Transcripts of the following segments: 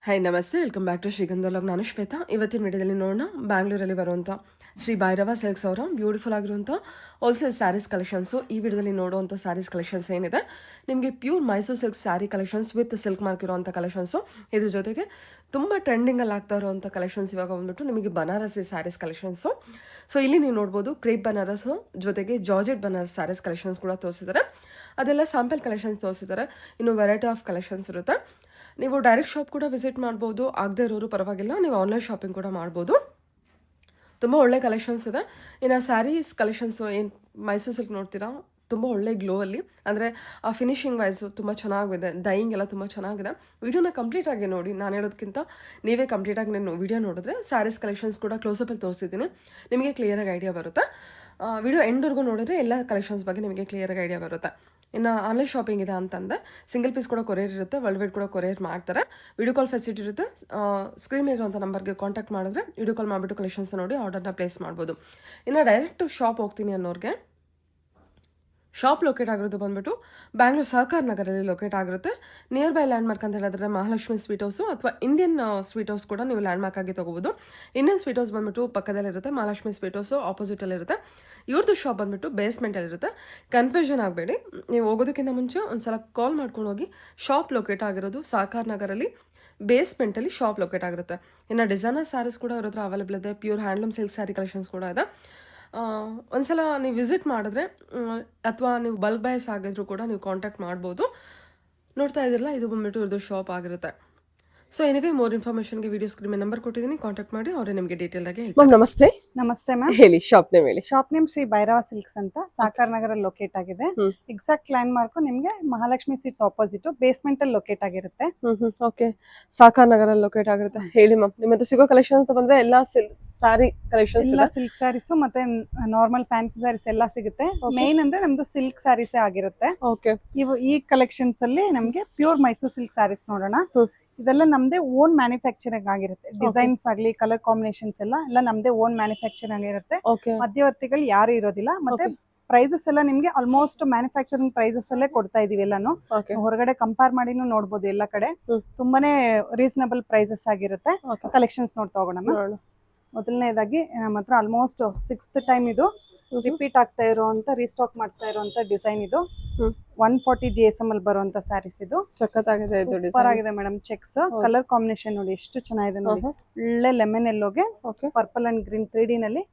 Hi ನಮಸ್ತೆ, welcome back to ಶ್ರೀಗಂಧ vlog. ನಾನು ಶ್ವೇತಾ. ಇವತ್ತಿನ ವಿಡಿಯೋದಲ್ಲಿ ನೋಡೋಣ ಬ್ಯಾಂಗ್ಳೂರಲ್ಲಿ ಬರುವಂಥ ಶ್ರೀ ಭೈರವ ಸಿಲ್ಕ್ಸ್ ಅವರ ಬ್ಯೂಟಿಫುಲ್ ಆಗಿರುವಂಥ ಹೋಲ್ಸೇಲ್ ಸ್ಯಾರೀಸ್ ಕಲೆಕ್ಷನ್ಸು. ಈ ವಿಡಿಯೋದಲ್ಲಿ ನೋಡುವಂಥ ಸ್ಯಾರೀಸ್ ಕಲೆಕ್ಷನ್ಸ್ ಏನಿದೆ ನಿಮಗೆ pure Mysuru silk sari collections with silk mark ಇರುವಂಥ ಕಲೆಕ್ಷನ್ಸು. ಇದ್ರ ಜೊತೆಗೆ ತುಂಬ ಟ್ರೆಂಡಿಂಗಲ್ಲಿ ಆಗ್ತಾ ಇರುವಂಥ ಕಲೆಕ್ಷನ್ಸ್ ಇವಾಗ ಬಂದ್ಬಿಟ್ಟು ನಿಮಗೆ ಬನಾರಸಿ ಸ್ಯಾರೀಸ್ ಕಲೆಕ್ಷನ್ಸು. ಸೊ ಇಲ್ಲಿ ನೀವು ನೋಡ್ಬೋದು ಕ್ರೇಪ್ ಬನಾರಸು ಜೊತೆಗೆ ಜಾರ್ಜೆಟ್ ಬನಾರಸ್ ಸ್ಯಾರೀಸ್ ಕಲೆಕ್ಷನ್ಸ್ ಕೂಡ ತೋರಿಸಿದ್ದಾರೆ. ಅದೆಲ್ಲ ಸ್ಯಾಂಪಲ್ ಕಲೆಕ್ಷನ್ಸ್ ತೋರಿಸಿದ್ದಾರೆ. ಇನ್ನು ವೆರೈಟಿ ಆಫ್ ಕಲೆಕ್ಷನ್ಸ್ ಇರುತ್ತೆ. ನೀವು ಡೈರೆಕ್ಟ್ ಶಾಪ್ ಕೂಡ ವಿಸಿಟ್ ಮಾಡ್ಬೋದು, ಆಗದೆ ಇರೋರು ಪರವಾಗಿಲ್ಲ, ನೀವು ಆನ್ಲೈನ್ ಶಾಪಿಂಗ್ ಕೂಡ ಮಾಡ್ಬೋದು. ತುಂಬ ಒಳ್ಳೆ ಕಲೆಕ್ಷನ್ಸ್ ಇದೆ. ಇನ್ನು ಸ್ಯಾರೀಸ್ ಕಲೆಕ್ಷನ್ಸು ಏನು ಮೈಸೂರು ಸಿಲ್ಕ್ ನೋಡ್ತೀರಾ, ತುಂಬ ಒಳ್ಳೆ ಗ್ಲೋ ಅಲ್ಲಿ, ಅಂದರೆ ಆ ಫಿನಿಶಿಂಗ್ ವೈಸು ತುಂಬ ಚೆನ್ನಾಗಿದೆ, ಡೈಯಿಂಗ್ ಎಲ್ಲ ತುಂಬ ಚೆನ್ನಾಗಿದೆ. ವಿಡಿಯೋನ ಕಂಪ್ಲೀಟಾಗಿ ನೋಡಿ, ನಾನು ಹೇಳೋದಕ್ಕಿಂತ ನೀವೇ ಕಂಪ್ಲೀಟಾಗಿ ನಾನು ವಿಡಿಯೋ ನೋಡಿದ್ರೆ ಸ್ಯಾರೀಸ್ ಕಲೆಕ್ಷನ್ಸ್ ಕೂಡ ಕ್ಲೋಸಪ್ಪಲ್ಲಿ ತೋರಿಸಿದ್ದೀನಿ, ನಿಮಗೆ ಕ್ಲಿಯರಾಗಿ ಐಡಿಯಾ ಬರುತ್ತೆ. ವಿಡಿಯೋ ಎಂಡ್ವರೆಗೂ ನೋಡಿದ್ರೆ ಎಲ್ಲ ಕಲೆಕ್ಷನ್ಸ್ ಬಗ್ಗೆ ನಿಮಗೆ ಕ್ಲಿಯರಾಗಿ ಐಡಿಯಾ ಬರುತ್ತೆ. ಇನ್ನು ಆನ್ಲೈನ್ ಶಾಪಿಂಗ್ ಇದೆ ಅಂತಂದರೆ ಸಿಂಗಲ್ ಪೀಸ್ ಕೂಡ ಕೊರಿಯರ್ ಇರುತ್ತೆ, ವರ್ಲ್ಡ್ ವೈಡ್ ಕೂಡ ಕೊರಿಯರ್ ಮಾಡ್ತಾರೆ. ವಿಡಿಯೋ ಕಾಲ್ ಫೆಸಿಲಿಟಿ ಇರುತ್ತೆ. ಸ್ಕ್ರೀನ್ ಇರುವಂಥ ನಂಬರ್ಗೆ ಕಾಂಟ್ಯಾಕ್ಟ್ ಮಾಡಿದ್ರೆ ವಿಡಿಯೋ ಕಾಲ್ ಮಾಡಿಬಿಟ್ಟು ಕಲೆಕ್ಷನ್ಸ್ ನೋಡಿ ಆರ್ಡರ್ನ ಪ್ಲೇಸ್ ಮಾಡ್ಬೋದು. ಇನ್ನು ಡೈರೆಕ್ಟ್ ಶಾಪ್ ಹೋಗ್ತೀನಿ ಅನ್ನೋರಿಗೆ ಶಾಪ್ ಲೊಕೇಟ್ ಆಗಿರೋದು ಬಂದ್ಬಿಟ್ಟು ಬ್ಯಾಂಗ್ಳೂರು ಸಹಕಾರ ನಗರಲ್ಲಿ ಲೊಕೇಟ್ ಆಗಿರುತ್ತೆ. ನಿಯರ್ ಬೈ ಲ್ಯಾಂಡ್ ಮಾರ್ಕ್ ಅಂತ ಹೇಳಿದ್ರೆ ಮಹಾಲಕ್ಷ್ಮಿ ಸ್ವೀಟ್ ಹೌಸು ಅಥವಾ ಇಂಡಿಯನ್ ಸ್ವೀಟ್ ಹೌಸ್ ಕೂಡ ನೀವು ಲ್ಯಾಂಡ್ ಮಾರ್ಕ್ ಆಗಿ ತೊಗೋಬೋದು. ಇಂಡಿಯನ್ ಸ್ವೀಟ್ ಹೌಸ್ ಬಂದ್ಬಿಟ್ಟು ಪಕ್ಕದಲ್ಲಿರುತ್ತೆ, ಮಹಾಲಕ್ಷ್ಮಿ ಸ್ವೀಟ್ ಹೌಸು ಆಪೋಸಿಟಲ್ಲಿರುತ್ತೆ. ಇವ್ರದ್ದು ಶಾಪ್ ಬಂದ್ಬಿಟ್ಟು ಬೇಸ್ಮೆಂಟಲ್ಲಿರುತ್ತೆ. ಕನ್ಫ್ಯೂಷನ್ ಆಗಬೇಡಿ, ನೀವು ಹೋಗೋದಕ್ಕಿಂತ ಮುಂಚೆ ಒಂದ್ಸಲ ಕಾಲ್ ಮಾಡ್ಕೊಂಡು ಹೋಗಿ. ಶಾಪ್ ಲೊಕೇಟ್ ಆಗಿರೋದು ಸಹಕಾರ ನಗರಲ್ಲಿ ಬೇಸ್ಮೆಂಟಲ್ಲಿ ಶಾಪ್ ಲೊಕೇಟ್ ಆಗಿರುತ್ತೆ. ಇನ್ನು ಡಿಸೈನರ್ ಸ್ಯಾರೀಸ್ ಕೂಡ ಇರೋದ್ರ ಅವೈಲೇಬಲ್ ಇದೆ. Pure handloom silk sari collections ಕೂಡ ಇದೆ. ಒಂದ್ಸಲ ನೀವು ವಿಸಿಟ್ ಮಾಡಿದ್ರೆ ಅಥವಾ ನೀವು ಬಲ್ಕ್ ಬೈಸ್ ಆಗಿದ್ರು ಕೂಡ ನೀವು ಕಾಂಟ್ಯಾಕ್ಟ್ ಮಾಡ್ಬೋದು. ನೋಡ್ತಾ ಇದ್ದಿರಲ್ಲ, ಇದು ಬಂದ್ಬಿಟ್ಟು ಇವ್ರದ್ದು ಶಾಪ್ ಆಗಿರುತ್ತೆ. ಸೊ ಎನಿವೇ ಮೋರ್ ಇನ್ಫಾರ್ಮೇಷನ್ಗೆ ವಿಡಿಯೋ ಸ್ಕ್ರೀನ್ ನಂಬರ್ ಕೊಟ್ಟಿದ್ದೀನಿ, ಕಾಂಟ್ಯಾಕ್ಟ್ ಮಾಡಿ, ಅವರೇ ನಿಮಗೆ ಡೀಟೇಲ್ ಆಗಿ ಹೇಳ್ತಾರೆ. ನಮಸ್ತೆ. ನಮಸ್ತೆ ಮ್ಯಾಮ್, ಹೇಳಿ ಶಾಪ್ ನೇಮ್ ಹೇಳಿ. Shop name Shri Bhairava silks ಅಂತ ಸಾಕಾರ ನಗರ ಲೊಕೇಟ್ ಆಗಿದೆ. ಎಕ್ಸಾಕ್ಟ್ ಲ್ಯಾಂಡ್ ಮಾರ್ಕ್ ನಿಮ್ಗೆ ಮಹಾಲಕ್ಷ್ಮಿ ಸೀಟ್ಸ್ ಆಪೋಸಿಟ್ ಬೇಸ್ಮೆಂಟ್ ಅಲ್ಲಿ ಲೊಕೇಟ್ ಆಗಿರುತ್ತೆ. ಓಕೆ, ಸಾಕಾರ ನಗರ ಲೊಕೇಟ್ ಆಗಿರುತ್ತೆ. ಹೇಳಿ ಮ್ಯಾಮ್, ನಿಮ್ಮ ಹತ್ರ ಸಿಗೋ ಕಲೆಕ್ಷನ್ ಅಂತ ಬಂದ್ರೆ ಎಲ್ಲ ಸ್ಯಾರಿ ಕಲೆಕ್ಷನ್ಸ್, ಎಲ್ಲ ಸಿಲ್ಕ್ ಸ್ಯಾರೀಸ್ ಮತ್ತೆ ನಾರ್ಮಲ್ ಫ್ಯಾನ್ಸಿ ಸ್ಯಾರೀಸ್ ಎಲ್ಲ ಸಿಗುತ್ತೆ. ಮೇನ್ ಅಂದ್ರೆ ನಮ್ದು ಸಿಲ್ಕ್ ಸ್ಯಾರೀಸೇ ಆಗಿರುತ್ತೆ. ಓಕೆ, ಈ ಕಲೆಕ್ಷನ್ಸ್ ಅಲ್ಲಿ ನಮ್ಗೆ ಪ್ಯೂರ್ ಮೈಸೂರು ಸಿಲ್ಕ್ ಸ್ಯಾರೀಸ್ ನೋಡೋಣ. ಇದೆಲ್ಲ ನಮ್ದೇ ಓನ್ ಮ್ಯಾನುಫ್ಯಾಕ್ಚರಿಂಗ್ ಆಗಿರುತ್ತೆ. ಡಿಸೈನ್ಸ್ ಆಗ್ಲಿ ಕಲರ್ ಕಾಂಬಿನೇಷನ್ಸ್ ಎಲ್ಲ ನಮ್ದೇ ಓನ್ ಮ್ಯಾನುಫ್ಯಾಕ್ಚರಿಂಗ್ ಆಗಿರುತ್ತೆ. ಮಧ್ಯವರ್ತಿಗಳು ಯಾರು ಇರೋದಿಲ್ಲ. ಮತ್ತೆ ಪ್ರೈಸಸ್ ಎಲ್ಲ ನಿಮ್ಗೆ ಆಲ್ಮೋಸ್ಟ್ ಮ್ಯಾನುಫ್ಯಾಕ್ಚರಿಂಗ್ ಪ್ರೈಸಸ್ ಅಲ್ಲೇ ಕೊಡ್ತಾ ಇದೀವಿ ಎಲ್ಲಾನು. ಹೊರಗಡೆ ಕಂಪೇರ್ ಮಾಡಿನೂ ನೋಡ್ಬೋದು. ಎಲ್ಲ ಕಡೆ ತುಂಬಾನೇ ರೀಸನಬಲ್ ಪ್ರೈಸಸ್ ಆಗಿರುತ್ತೆ. ಕಲೆಕ್ಷನ್ಸ್ ನೋಡ್ತಾ ಹೋಗೋಣ. ಮೊದಲನೇದಾಗಿ ನಮ್ಮ ಹತ್ರ ಆಲ್ಮೋಸ್ಟ್ 6th ಟೈಮ್ ಇದು ರಿಪೀಟ್ ಆಗ್ತಾ ಇರುವಂತ ರೀಸ್ಟಾಕ್ ಮಾಡಿಸ್ತಾ ಇರುವಂತ ಡಿಸೈನ್ ಇದು. 140 GSM ಅಲ್ಲಿ ಬರುವಂತ ಸ್ಯಾರೀಸ್ ಇದು. ಸಖತ್ತಾಗಿದೆ, ಸೂಪರ್ ಆಗಿದೆ ಮೇಡಮ್. ಚೆಕ್ಸ್ ಕಲರ್ ಕಾಂಬಿನೇಷನ್ ನೋಡಿ ಎಷ್ಟು ಚೆನ್ನಾಗಿದೆ ನೋಡಿ. ಒಳ್ಳೆ ಲೆಮನ್ ಎಲ್ಲೋಗೆ ಪರ್ಪಲ್ ಅಂಡ್ ಗ್ರೀನ್ 3D ನಲ್ಲಿ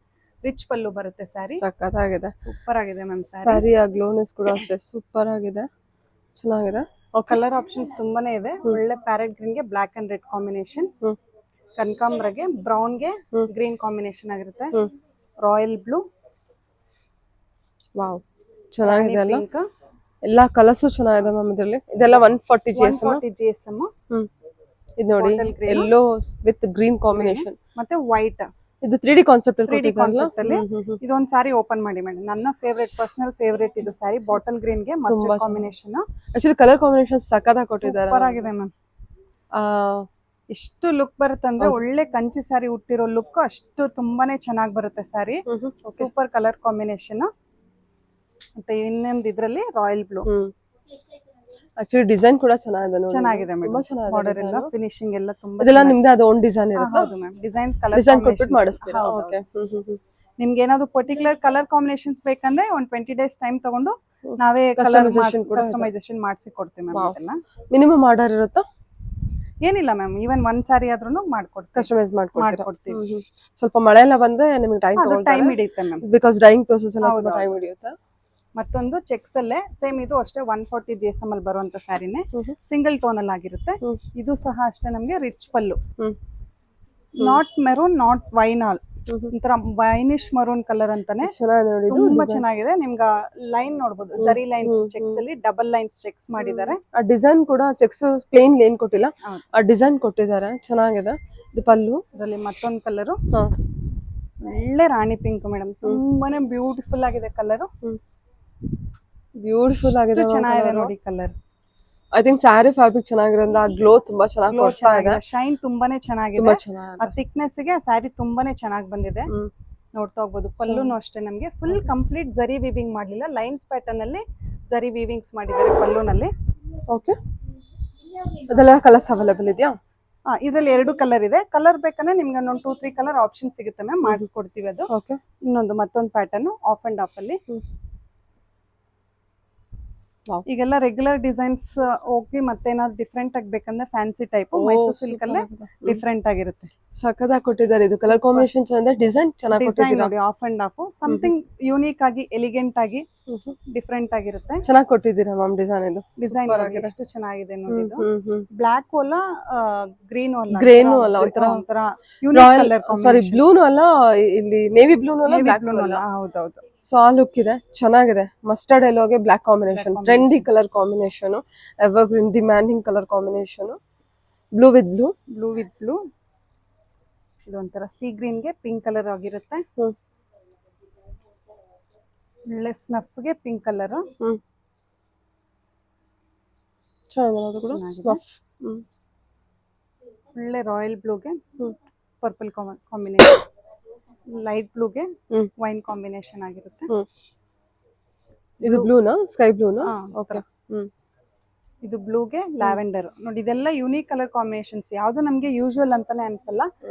ರಿಚ್ ಪಲ್ಲು ಬರುತ್ತೆ ಸ್ಯಾರಿ. ಸಖತ್ತಾಗಿದೆ, ಸೂಪರ್ ಆಗಿದೆ ಮ್ಯಾಮ್. ಸ್ಯಾರಿ ಆ ಗ್ಲೋನೆಸ್ ಕೂಡ ಅಷ್ಟೇ ಸೂಪರ್ ಆಗಿದೆ, ಚೆನ್ನಾಗಿದೆ. ಕಲರ್ ಆಪ್ಷನ್ಸ್ ತುಂಬಾನೇ ಇದೆ. ಒಳ್ಳೆ ಪ್ಯಾರೆಟ್ ಗ್ರೀನ್ ಗೆ ಬ್ಲಾಕ್ ಅಂಡ್ ರೆಡ್ ಕಾಂಬಿನೇಷನ್, ಕನಕಾಂಬ್ರಗೆ ಬ್ರೌನ್ ಗೆ ಗ್ರೀನ್ ಕಾಂಬಿನೇಷನ್ ಆಗಿರುತ್ತೆ, ರಾಯಲ್ ಬ್ಲೂ, ವಾವ್ ಚೆನ್ನಾಗಿದೆ ಅಲ್ಲ. ಎಲ್ಲಾ ಕಲರ್ಸ್ ಚೆನ್ನಾಗಿದೆ ಮ್ಯಾಮ್ ಇದರಲ್ಲಿ. ಇದೆಲ್ಲ 140 GSM. ಇದು ನೋಡಿ, ಯೆಲ್ಲೋ ವಿತ್ ಗ್ರೀನ್ ಕಾಂಬಿನೇಷನ್ ಮತ್ತೆ ವೈಟ್. ಇದು 3D ಕಾನ್ಸೆಪ್ಟ್ ಅಲ್ಲಿ ಇದೊಂದು ಸಾರಿ ಓಪನ್ ಮಾಡಿ ಮೇಡಮ್. ನನ್ನ ಫೇವರೇಟ್, ಪರ್ಸನಲ್ ಫೇವರೇಟ್ ಇದು ಸಾರಿ. ಬಾಟಲ್ ಗ್ರೀನ್ ಗೆ mustard combination. Actually colour combination ಸಖತ್ತಾಗಿ ಕೊಟ್ಟಿದ್ದಾರೆ. ಸೂಪರ್ ಆಗಿದೆ ಮ್ಯಾಮ್. ಎಷ್ಟು ಲುಕ್ ಬರುತ್ತೆ ಅಂದ್ರೆ ಒಳ್ಳೆ ಕಂಚಿ ಸಾರಿ ಉಟ್ಟಿರೋ ಲುಕ್ ಅಷ್ಟು ತುಂಬಾನೇ ಚೆನ್ನಾಗಿ ಬರುತ್ತೆ ಸಾರಿ. Super colour combination. ಮತ್ತೆ ಇನ್ನೊಂದು ಇದ್ರಲ್ಲಿ ರಾಯಲ್ ಬ್ಲೂ. ಆಕ್ಚುಲಿ ಡಿಸೈನ್ ಕೂಡ ಚೆನ್ನಾಗಿದೆ ನೋಡಿ. ಚೆನ್ನಾಗಿದೆ ಮೇಡಮ್. ಬಾರ್ಡರ್ ಎಲ್ಲ ಫಿನಿಶಿಂಗ್ ಎಲ್ಲ ತುಂಬಾ. ಇದೆಲ್ಲ ನಿಮ್ದೇ ಅದು ಓನ್ ಡಿಸೈನ್ ಇರುತ್ತೆ? ಹೌದು ಮ್ಯಾಮ್. ಡಿಸೈನ್ ಕಲರ್ ಡಿಸೈನ್ ಕೊಟ್ಬಿಟ್ಟು ಮಾಡಿಸ್ತೀರಾ? ಓಕೆ. ನಿಮ್ಗೆ ಏನಾದ್ರು ಪರ್ಟಿಕ್ಯುಲರ್ ಕಲರ್ ಕಾಂಬಿನೇಷನ್ಸ್ ಬೇಕಂದ್ರೆ ಒಂದು 20 days ಟೈಮ್ ತಗೊಂಡು ನಾವೇ ಕಲರ್ ಕಸ್ಟಮೈಸೇಷನ್ ಮಾಡಿಸಿ ಕೊಡ್ತೀವಿ ಮ್ಯಾಮ್. ಇದನ್ನ ಮಿನಿಮಮ್ ಆರ್ಡರ್ ಇರುತ್ತಾ? ಏನಿಲ್ಲ ಮ್ಯಾಮ್, ಈವನ್ ಒಂದ್ ಸಾರಿ ಆದ್ರೂ ಮಾಡ್ಕೊಡ್ತೀವಿ, ಕಸ್ಟಮೈಸ್ ಮಾಡ್ಕೊಡ್ತೀವಿ. ಸ್ವಲ್ಪ ಮಳೆ ಎಲ್ಲ ಬಂದ್ರೆ ನಿಮಗೆ ಟೈಮ್ ಹಿಡಿಯುತ್ತೆ ಮ್ಯಾಮ್, ಬಿಕಾಸ್ ಡ್ರೈಯಿಂಗ್ ಪ್ರೊಸೆಸ್ ಎಲ್ಲ ತುಂಬಾ ಟೈಮ್ ಹಿಡಿಯುತ್ತೆ. ಮತ್ತೊಂದು ಚೆಕ್ಸ್ ಅಲ್ಲೇ ಸೇಮ್ ಇದು ಅಷ್ಟೇ 140 GSM ಅಲ್ಲಿ ಬರುವಂತ ಸ್ಯಾರಿನೇ, ಸಿಂಗಲ್ ಟೋನ್ ಅಲ್ಲಿ ಆಗಿರುತ್ತೆ. ಇದು ಸಹ ಅಷ್ಟೇ ನಮ್ಗೆ rich pallu, not maroon not wine all, ಒಂಥರ ವೈನಿಶ್ ಮರೂನ್ ಕಲರ್ ಅಂತಾನೆ ತುಂಬಾ ಚೆನ್ನಾಗಿದೆ. ನಿಮ್ಗ ಲೈನ್ ನೋಡಬಹುದು, ಸರಿ ಲೈನ್ಸ್ ಚೆಕ್ಸ್ ಅಲ್ಲಿ ಡಬಲ್ ಲೈನ್ಸ್ ಚೆಕ್ಸ್ ಮಾಡಿದ್ದಾರೆ. ಆ ಡಿಸೈನ್ ಕೂಡ ಚೆಕ್ಸ್ ಪ್ಲೇನ್ ಏನ್ ಕೊಟ್ಟಿಲ್ಲ, ಆ ಡಿಸೈನ್ ಕೊಟ್ಟಿದ್ದಾರೆ, ಚೆನ್ನಾಗಿದೆ. ಇದು ಪಲ್ಲು. ಇದರಲ್ಲಿ ಮತ್ತೊಂದು ಕಲರ್ ಒಳ್ಳೆ ರಾಣಿ ಪಿಂಕ್ ಮೇಡಮ್, ತುಂಬಾನೇ ಬ್ಯೂಟಿಫುಲ್ ಆಗಿದೆ ಕಲರ್. ಬ್ಯೂಟಿಫುಲ್ ಆಗಿದೆ, ಚೆನ್ನಾಗಿದೆ ನೋಡಿ colour. I think sari fabric ಚೆನ್ನಾಗಿರೋದ್ರಿಂದ ಆ ಗ್ಲೋ ತುಂಬಾ ಚೆನ್ನಾಗಿ ಕೊಡ್ತಾ ಇದೆ. ಶೈನ್ ತುಂಬಾನೇ ಚೆನ್ನಾಗಿದೆ. ಆ ಥಿಕ್ನೆಸ್ ಗೆ ಸ್ಯಾರಿ ತುಂಬಾನೇ ಚೆನ್ನಾಗಿ ಬಂದಿದೆ. ನೋಡ್ತಾ ಹೋಗ್ಬೋದು. ಪಲ್ಲುನು ಅಷ್ಟೇ ನಮ್ಗೆ ಫುಲ್ ಕಂಪ್ಲೀಟ್ ಜರಿ ವೀವಿಂಗ್ ಮಾಡ್ಲಿಲ್ಲ, ಲೈನ್ಸ್ ಪ್ಯಾಟರ್ನ್ ಅಲ್ಲಿ ಜರಿ ವೀವಿಂಗ್ಸ್ ಮಾಡಿದ್ದಾರೆ ಪಲ್ಲುನಲ್ಲಿ. ಓಕೆ, ಅದೆಲ್ಲ ಕಲರ್ಸ್ ಅವೈಲೇಬಲ್ ಇದೆಯಾ? ಇದ್ರಲ್ಲಿ 2 ಕಲರ್ ಇದೆ. ಕಲರ್ ಬೇಕಂದ್ರೆ ನಿಮ್ಗೆ ಒಂದು 2-3 ಕಲರ್ ಆಪ್ಷನ್ ಸಿಗುತ್ತೆ ಮ್ಯಾಮ್, ಮಾಡಿಸ್ಕೊಡ್ತೀವಿ ಅದು. ಓಕೆ. ಮತ್ತೊಂದು ಪ್ಯಾಟರ್ನ್ ಆಫ್ ಅಂಡ್ ಆಫ್ ಅಲ್ಲಿ. Wow. ಈಗೆಲ್ಲ ರೆಗ್ಯುಲರ್ ಡಿಸೈನ್ಸ್ ಹೋಗಿ ಮತ್ತೆ ಏನಾದ್ರು ಡಿಫ್ರೆಂಟ್ ಆಗಿ ಬೇಕಂದ್ರೆ ಫ್ಯಾನ್ಸಿ ಟೈಪ್ ಮೈಸೂರು ಸಿಲ್ಕ್ ಅಲ್ಲೇ ಡಿಫ್ರೆಂಟ್ ಆಗಿರುತ್ತೆ. ಸಖತ್ತಾಗಿ ಕೊಟ್ಟಿದ್ದಾರೆ. ಇದು ಕಲರ್ ಕಾಂಬಿನೇಷನ್ ಚೆನ್ನಾಗಿದೆ, ಡಿಸೈನ್ ಚೆನ್ನಾಗಿ ಡಿಸೈನ್ ಕೊಟ್ಟಿದ್ದೀರಾ. ನೋಡಿ of and of something unique ಆಗಿ ಎಲಿಗೆಂಟ್ ಆಗಿ ಡಿಫ್ರೆಂಟ್ ಆಗಿರುತ್ತೆ. ಚೆನ್ನಾಗಿ ಕೊಟ್ಟಿದ್ದೀರಾ ಮ್ಯಾಮ್ ಡಿಸೈನ್. ಇದು ಡಿಸೈನ್ ಎಷ್ಟು ಚೆನ್ನಾಗಿದೆ ನೋಡಿ. ಇದು ಬ್ಲಾಕ್ ಅಲ್ಲ, ಗ್ರೀನ್ ಅಲ್ಲ, ಗ್ರೇನು ಅಲ್ಲ, ಒಂಥರ ಯೂನಿಕ್ ಕಲರ್ ಸಾರಿ ಬ್ಲೂನು ಅಲ್ಲ, ಇಲ್ಲಿ ನೇವಿ ಬ್ಲೂನು ಅಲ್ಲ, ಬ್ಲಾಕ್ ಬ್ಲೂ ಅಲ್ಲ. ಹೌದೌದು. ಸೊ ಆ ಲುಕ್ ಇದೆ, ಚೆನ್ನಾಗಿದೆ. ಮಸ್ಟರ್ಡ್ ಎಲ್ಲೋಗೆ black combination, trendy colour combination, evergreen demanding colour combination. Blue with blue, blue with blue. ಇದು ಒಂಥರ ಸಿ ಗ್ರೀನ್ ಗೆ ಪಿಂಕ್ ಕಲರ್ ಆಗಿರುತ್ತೆ. ಒಳ್ಳೆ ಸ್ನಫ್ ಗೆ ಪಿಂಕ್ ಕಲರ್. ಒಳ್ಳೆ ರಾಯಲ್ ಬ್ಲೂಗೆ ಪರ್ಪಲ್ ಕಾಂಬಿನೇಷನ್, ಲೈಟ್ ಬ್ಲೂಗೆ ವೈನ್ ಕಾಂಬಿನೇಷನ್ ಆಗಿರುತ್ತೆ. ಇದು ಬ್ಲೂನಾ, ಸ್ಕೈ ಬ್ಲೂನಾ? ಓಕೆ. ಇದು ಬ್ಲೂಗೆ ಲ್ಯಾವೆಂಡರ್ ನೋಡಿ. ಇದೆಲ್ಲ ಯೂನಿಕ್ ಕಲರ್ ಕಾಂಬಿನೇಷನ್ಸ್, ಯಾವ್ದು ನಮ್ಗೆ ಯೂಶುವಲ್ ಅಂತಾನೆ ಅನ್ಸಲ್ಲ.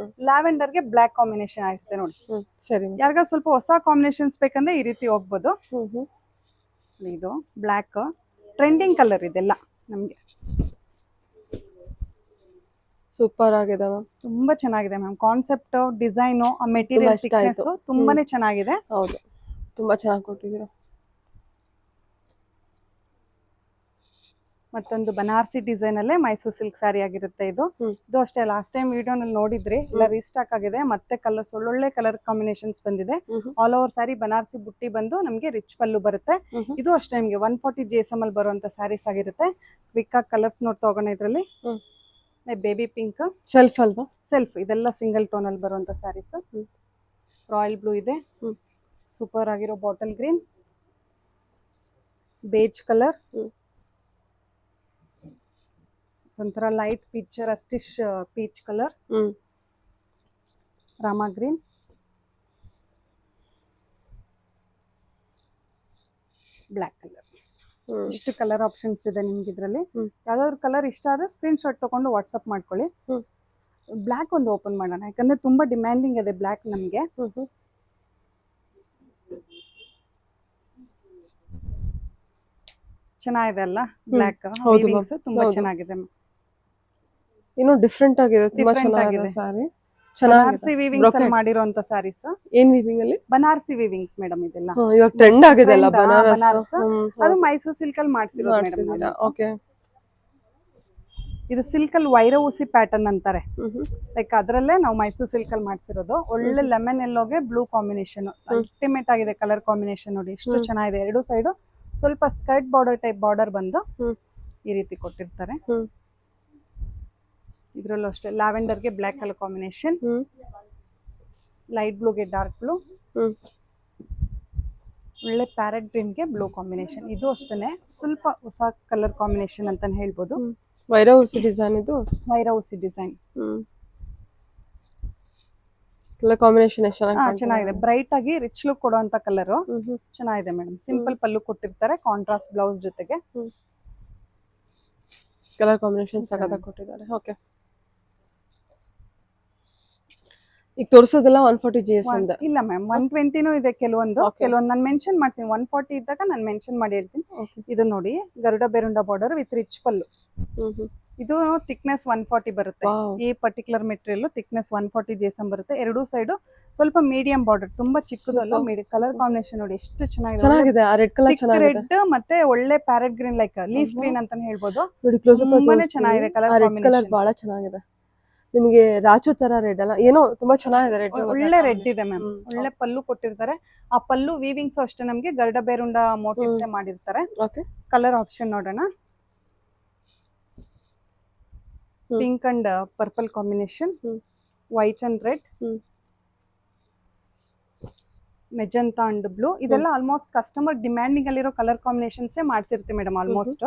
ಲ್ಯಾವೆಂಡರ್ ಗೆ ಬ್ಲಾಕ್ ಕಾಂಬಿನೇಷನ್ ಆಗಿರುತ್ತೆ ನೋಡಿ. ಸರಿ. ಯಾರಿಗ ಸ್ವಲ್ಪ ಹೊಸ ಕಾಂಬಿನೇಷನ್ಸ್ ಬೇಕಂದ್ರೆ ಈ ರೀತಿ ಹೋಗ್ಬೋದು. ಇದು ಬ್ಲಾಕ್ ಟ್ರೆಂಡಿಂಗ್ ಕಲರ್ ಇದೆಲ್ಲ ನಮ್ಗೆ. ಸೂಪರ್ ಆಗಿದೆ ಮ್ಯಾಮ್, ತುಂಬಾ ಚೆನ್ನಾಗಿದೆ ma'am. Concept, design, material thickness ತುಂಬಾನೇ ಚೆನ್ನಾಗಿದೆ. ಹೌದು, ತುಂಬಾ ಚೆನ್ನಾಗಿ ಕೊಟ್ಟಿದ್ದೀರಾ. ಮತ್ತೊಂದು ಬನಾರಸಿ ಡಿಸೈನ್ ಅಲ್ಲೇ ಮೈಸೂರು ಸಿಲ್ಕ್ ಸ್ಯಾರಿ ಆಗಿರುತ್ತೆ. ಇದು ಅಷ್ಟೇ ಲಾಸ್ಟ್ ಟೈಮ್ ವಿಡಿಯೋನಲ್ಲಿ ನೋಡಿದ್ರಿ, ಎಲ್ಲ ರೀಸ್ಟಾಕ್ ಆಗಿದೆ. ಮತ್ತೆ ಕಲರ್ಸ್ ಒಳ್ಳೊಳ್ಳೆ ಕಲರ್ ಕಾಂಬಿನೇಷನ್ಸ್ ಬಂದಿದೆ. ಆಲ್ ಓವರ್ ಸ್ಯಾರಿ ಬನಾರಸಿ ಬುಟ್ಟಿ ಬಂದು ನಮಗೆ ರಿಚ್ ಪಲ್ಲು ಬರುತ್ತೆ. ಇದು ಅಷ್ಟೇ ನಿಮಗೆ 140 GSM ಅಲ್ಲಿ ಬರುವಂತ ಸ್ಯಾರೀಸ್ ಆಗಿರುತ್ತೆ. ಕ್ವಿಕ್ ಆಗಿ ಕಲರ್ಸ್ ನೋಡ್ತಾ ಹೋಗೋಣ. ಇದರಲ್ಲಿ ಬೇಬಿ ಪಿಂಕ್ ಸೆಲ್ಫ್ ಅಲ್ವಾ? ಸೆಲ್ಫ್. ಇದೆಲ್ಲ ಸಿಂಗಲ್ ಟೋನ್ ಅಲ್ಲಿ ಬರುವಂತ ಸ್ಯಾರೀಸ್. ರಾಯಲ್ ಬ್ಲೂ ಇದೆ, ಸೂಪರ್ ಆಗಿರೋ ಬಾಟಲ್ ಗ್ರೀನ್, ಬೇಜ್ ಕಲರ್, ಒಂಥರ light peach, rustish peach colour, ರಾಮಾ ಗ್ರೀನ್, ಬ್ಲ್ಯಾಕ್ ಕಲರ್. ಇಷ್ಟು ಕಲರ್ ಆಪ್ಷನ್ಸ್ ಇದೆ ನಿಮ್ಗೆ ಇದ್ರಲ್ಲಿ. ಯಾವ್ದಾದ್ರು ಕಲರ್ ಇಷ್ಟ ಆದ್ರೆ ಸ್ಕ್ರೀನ್ ಶಾಟ್ ತಗೊಂಡು ವಾಟ್ಸಪ್ ಮಾಡ್ಕೊಳ್ಳಿ. ಬ್ಲ್ಯಾಕ್ ಒಂದು ಓಪನ್ ಮಾಡೋಣ, ಯಾಕಂದ್ರೆ ತುಂಬಾ ಡಿಮ್ಯಾಂಡಿಂಗ್ ಇದೆ ಬ್ಲ್ಯಾಕ್ ನಮ್ಗೆ. ಚೆನ್ನಾಗಿದೆ ಅಲ್ಲ ಬ್ಲ್ಯಾಕ್ ವೀವಿಂಗ್ಸ್, ತುಂಬಾ ಚೆನ್ನಾಗಿದೆ. ಇನ್ನು ಡಿಫ್ರೆಂಟ್ ಆಗಿದೆ, ತುಂಬಾ ಚೆನ್ನಾಗಿದೆ ಸಾರಿ. ಬನಾರಸಿ ವೀವಿಂಗ್ಸ್ ಅಲ್ಲಿ ಮಾಡಿರುವಂತ ಸ್ಯಾರೀಸ್. ಏನ್ ವೀವಿಂಗ್ ಅಲ್ಲಿ? Banarasi weavings madam. ಇದೆಲ್ಲ ಇವಾಗ ಟ್ರೆಂಡ್ ಆಗಿದೆ ಅಲ್ಲ ಬನಾರಸ್. ಅದು ಮೈಸೂರು ಸಿಲ್ಕ್ ಅಲ್ಲಿ ಮಾಡ್ಸಿರೋದು ಮೇಡಮ್. ಓಕೆ. ಇದು ಸಿಲ್ಕ್ ಅಲ್ಲಿ ವೈರೂಸಿ ಪ್ಯಾಟರ್ನ್ ಅಂತಾರೆ. ಲೈಕ್ ಅದ್ರಲ್ಲೇ ನಾವು ಮೈಸೂರು ಸಿಲ್ಕ್ ಅಲ್ಲಿ ಮಾಡ್ಸಿರೋದು. ಒಳ್ಳೆ ಲೆಮನ್ ಎಲ್ಲೋಗೆ ಬ್ಲೂ ಕಾಂಬಿನೇಷನ್, ಅಲ್ಟಿಮೇಟ್ ಆಗಿದೆ ಕಲರ್ ಕಾಂಬಿನೇಷನ್ ನೋಡಿ. ಎಷ್ಟು ಚೆನ್ನಾಗಿದೆ. ಎರಡು ಸೈಡ್ ಸ್ವಲ್ಪ ಸ್ಕರ್ಟ್ ಬಾರ್ಡರ್ ಟೈಪ್ ಬಾರ್ಡರ್ ಬಂದು ಈ ರೀತಿ ಕೊಟ್ಟಿರ್ತಾರೆ. ಇದ್ರಲ್ಲೂ ಅಷ್ಟೇ ಲ್ಯಾವೆಂಡರ್ಗೆ ಬ್ಲ್ಯಾಕ್ ಕಲರ್ ಕಾಂಬಿನೇಷನ್, ಲೈಟ್ ಬ್ಲೂಗೆ ಡಾರ್ಕ್ ಬ್ಲೂ, ಒಳ್ಳೆ ಪ್ಯಾರೆಟ್ ಗ್ರೀನ್ಗೆ ಬ್ಲೂ ಕಾಂಬಿನೇಷನ್. ಇದು ಅಷ್ಟೇ ಸ್ವಲ್ಪ ಹೊಸ ಕಲರ್ ಕಾಂಬಿನೇಷನ್ ಅಂತಾನೆ ಹೇಳ್ಬೋದು. ವೈರೌಸಿ ಡಿಸೈನ್. ಇದು ವೈರೌಸಿ ಡಿಸೈನ್. ಕಲರ್ ಕಾಂಬಿನೇಷನ್ ಚೆನ್ನಾಗಿದೆ. ಬ್ರೈಟ್ ಆಗಿ ರಿಚ್ ಲುಕ್ ಕೊಡುವಂತ ಕಲರ್ ಚೆನ್ನಾಗಿದೆ ಮೇಡಮ್. ಸಿಂಪಲ್ ಪಲ್ಲು ಕೊಟ್ಟಿರ್ತಾರೆ, ಕಾಂಟ್ರಾಸ್ಟ್ ಬ್ಲೌಸ್ ಜೊತೆಗೆ. ಕಲರ್ ಕಾಂಬಿನೇಷನ್ ಸಖತ್ತಾಗಿ ಕೊಟ್ಟಿದ್ದಾರೆ. ಓಕೆ. ಈಗ ತೋರಿಸೋದೆಲ್ಲ 140 GSM ಇಲ್ಲ ಮ್ಯಾಮ್, 120 ಇದೆ ಕೆಲವೊಂದು. ನಾನು ಮೆನ್ಷನ್ ಮಾಡ್ತೀನಿ. 140 ಇದ್ದಾಗ ನಾನು ಮೆನ್ಷನ್ ಮಾಡಿ ಹೇಳ್ತೀನಿ. ಇದು ನೋಡಿ, ಗರುಡ ಬೆರುಂಡ ಬಾರ್ಡರ್ ವಿತ್ ರಿಚ್ ಪಲ್ಲು. ಇದು ಥಿಕ್ನೆಸ್ 140 ಬರುತ್ತೆ. ಈ ಪರ್ಟಿಕ್ಯುಲರ್ ಮೆಟೀರಿಯಲ್ ಥಿಕ್ನೆಸ್ 140 GSM ಬರುತ್ತೆ. ಎರಡೂ ಸೈಡ್ ಸ್ವಲ್ಪ ಮೀಡಿಯಂ ಬಾರ್ಡರ್, ತುಂಬಾ ಚಿಕ್ಕದಲ್ಲ. ಕಲರ್ ಕಾಂಬಿನೇಷನ್ ನೋಡಿ ಎಷ್ಟು ಚೆನ್ನಾಗಿದೆ. ರೆಡ್ ಕಲರ್ ಚೆನ್ನಾಗಿದೆ, ರೆಡ್ ಮತ್ತೆ ಒಳ್ಳೆ parrot green, like leaf green ಅಂತಾನೆ ಹೇಳ್ಬೋದು. ನೋಡಿ ಕ್ಲೋಸ್ ಅಪ್ ತುಂಬಾನೇ ಚೆನ್ನಾಗಿದೆ ಕಲರ್ ಕಾಂಬಿನೇಷನ್. ಕಲರ್ ಬಹಳ ಚೆನ್ನಾಗಿದೆ. ನಿಮಗೆ ರಾಜು ತರ ರೆಡ್ ಅಲ್ಲ, ಏನೋ ತುಂಬಾ ಚೆನ್ನಾಗಿದೆ ರೆಡ್. ಒಳ್ಳೆ ರೆಡ್ ಇದೆ ಮ್ಯಾಮ್. ಒಳ್ಳೆ ಪಲ್ಲು ಕೊಟ್ಟಿರ್ತಾರೆ. ಆ ಪಲ್ಲು ವೀವಿಂಗ್ಸ್ ಅಷ್ಟೇ ನಮ್ಗೆ ಗರುಡ ಬೇರುಂಡ ಮೋಟಿವ್ಸ್ ಮಾಡಿರ್ತಾರೆ. ಕಲರ್ ಆಪ್ಷನ್ ನೋಡೋಣ. Pink and purple combination, white and red, magenta and blue. ಇದೆಲ್ಲ ಆಲ್ಮೋಸ್ಟ್ ಕಸ್ಟಮರ್ ಡಿಮ್ಯಾಂಡಿಂಗ್ ಅಲ್ಲಿರೋ ಕಲರ್ ಕಾಂಬಿನೇಷನ್ಸ್ ಮಾಡ್ಸಿರ್ತೀವಿ ಮೇಡಮ್. ಆಲ್ಮೋಸ್ಟ್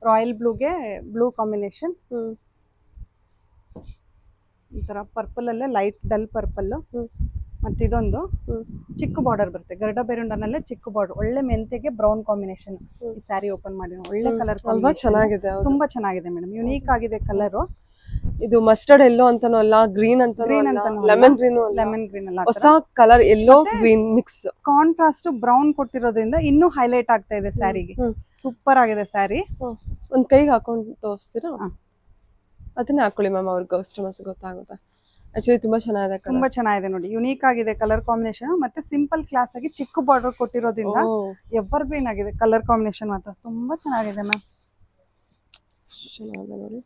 ರಾಯಲ್ ಬ್ಲೂಗೆ ಬ್ಲೂ ಕಾಂಬಿನೇಷನ್, ಒಂಥರ ಪರ್ಪಲ್ ಅಲ್ಲೇ ಲೈಟ್ ಡಲ್ ಪರ್ಪಲ್. ಮತ್ತೆ ಇದೊಂದು ಚಿಕ್ಕ ಬಾರ್ಡರ್ ಬರುತ್ತೆ. ಗರುಡ ಬೇರುಂಡನಲ್ಲೇ ಚಿಕ್ಕ ಬಾರ್ಡರ್, ಒಳ್ಳೆ ಮೆಂತೆಗೆ ಬ್ರೌನ್ ಕಾಂಬಿನೇಷನ್. ಈ ಸ್ಯಾರಿ ಓಪನ್ ಮಾಡಿ ಒಳ್ಳೆ ಕಲರ್ ಕಾಂಬಿನೇಷನ್, ತುಂಬಾ ಚೆನ್ನಾಗಿದೆ ಮೇಡಮ್. ಯುನೀಕ್ ಆಗಿದೆ ಕಲರ್. ಇದು ಮಸ್ಟರ್ಡ್ ಎಲ್ಲೋ ಅಂತಾನೂ ಅಲ್ಲ, ಗ್ರೀನ್ ಅಂತಾನೂ Green ಅಲ್ಲ, ಅಂತಾನೂ ಲೆಮನ್ ಗ್ರೀನು ಅಲ್ಲ, ಲೆಮನ್ ಗ್ರೀನ್ ಅಲ್ಲ, ಹೊಸ colour yellow green mix. Contrast brown ಕೊಟ್ಟಿರೋದ್ರಿಂದ ಇನ್ನೂ ಹೈಲೈಟ್ ಆಗ್ತಾ ಇದೆ ಸ್ಯಾರಿಗೆ. ಸೂಪರ್ ಆಗಿದೆ ಸ್ಯಾರಿ. ಒಂದ್ ಕೈಗೆ ಹಾಕೊಂಡು ತೋರಿಸ್ತೀರಾ? ಅದನ್ನೇ ಹಾಕೊಳ್ಳಿ ಮ್ಯಾಮ್, ಅವ್ರಿಗೆ ಕಸ್ಟಮರ್ಸ್ ಗೊತ್ತಾಗುತ್ತೆ. ಆಕ್ಚುಲಿ ತುಂಬಾ ಚೆನ್ನಾಗಿದೆ, ತುಂಬಾ ಚೆನ್ನಾಗಿದೆ ನೋಡಿ, ಯುನೀಕ್ ಆಗಿದೆ ಕಲರ್ ಕಾಂಬಿನೇಷನ್. ಮತ್ತೆ ಸಿಂಪಲ್ ಕ್ಲಾಸ್ ಆಗಿ ಚಿಕ್ಕ ಬಾರ್ಡರ್ ಕೊಟ್ಟಿರೋದ್ರಿಂದ ಎವರ್ ಗ್ರೀನ್ ಆಗಿದೆ ಕಲರ್ ಕಾಂಬಿನೇಷನ್ ಮಾತ್ರ ತುಂಬಾ ಚೆನ್ನಾಗಿದೆ ಮ್ಯಾಮ್. ಚೆನ್ನಾಗಿದೆ ನೋಡಿ.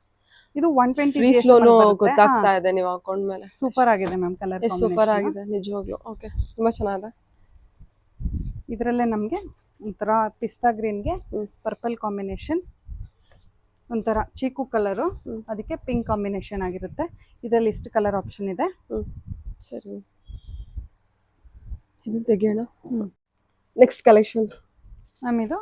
ಇದು 120 ಫ್ರೀ ಫ್ಲೋನು ಗೊತ್ತಾಗ್ತಾ ಇದೆ ನೀವು ಹಾಕೊಂಡ ಮೇಲೆ. ಸೂಪರ್ ಆಗಿದೆ ಮ್ಯಾಮ್ ಕಲರ್ ಕಾಂಬಿನೇಷನ್. ಸೂಪರ್ ಆಗಿದೆ ನಿಜವಾಗ್ಲೂ. ಓಕೆ, ತುಂಬಾ ಚೆನ್ನಾಗಿದೆ. ಇದರಲ್ಲೇ ನಮಗೆ ಒಂಥರ ಪಿಸ್ತಾ ಗ್ರೀನ್ಗೆ ಪರ್ಪಲ್ ಕಾಂಬಿನೇಷನ್, ಒಂಥರ ಚೀಕು ಕಲರು, ಅದಕ್ಕೆ ಪಿಂಕ್ ಕಾಂಬಿನೇಷನ್ ಆಗಿರುತ್ತೆ. ಇದರಲ್ಲಿ ಇಷ್ಟು ಕಲರ್ ಆಪ್ಷನ್ ಇದೆ. ಸರಿ, ಇದನ್ನ ತೆಗಿಯೋಣ. ನೆಕ್ಸ್ಟ್ ಕಲೆಕ್ಷನ್ ಮ್ಯಾಮ್ ಇದು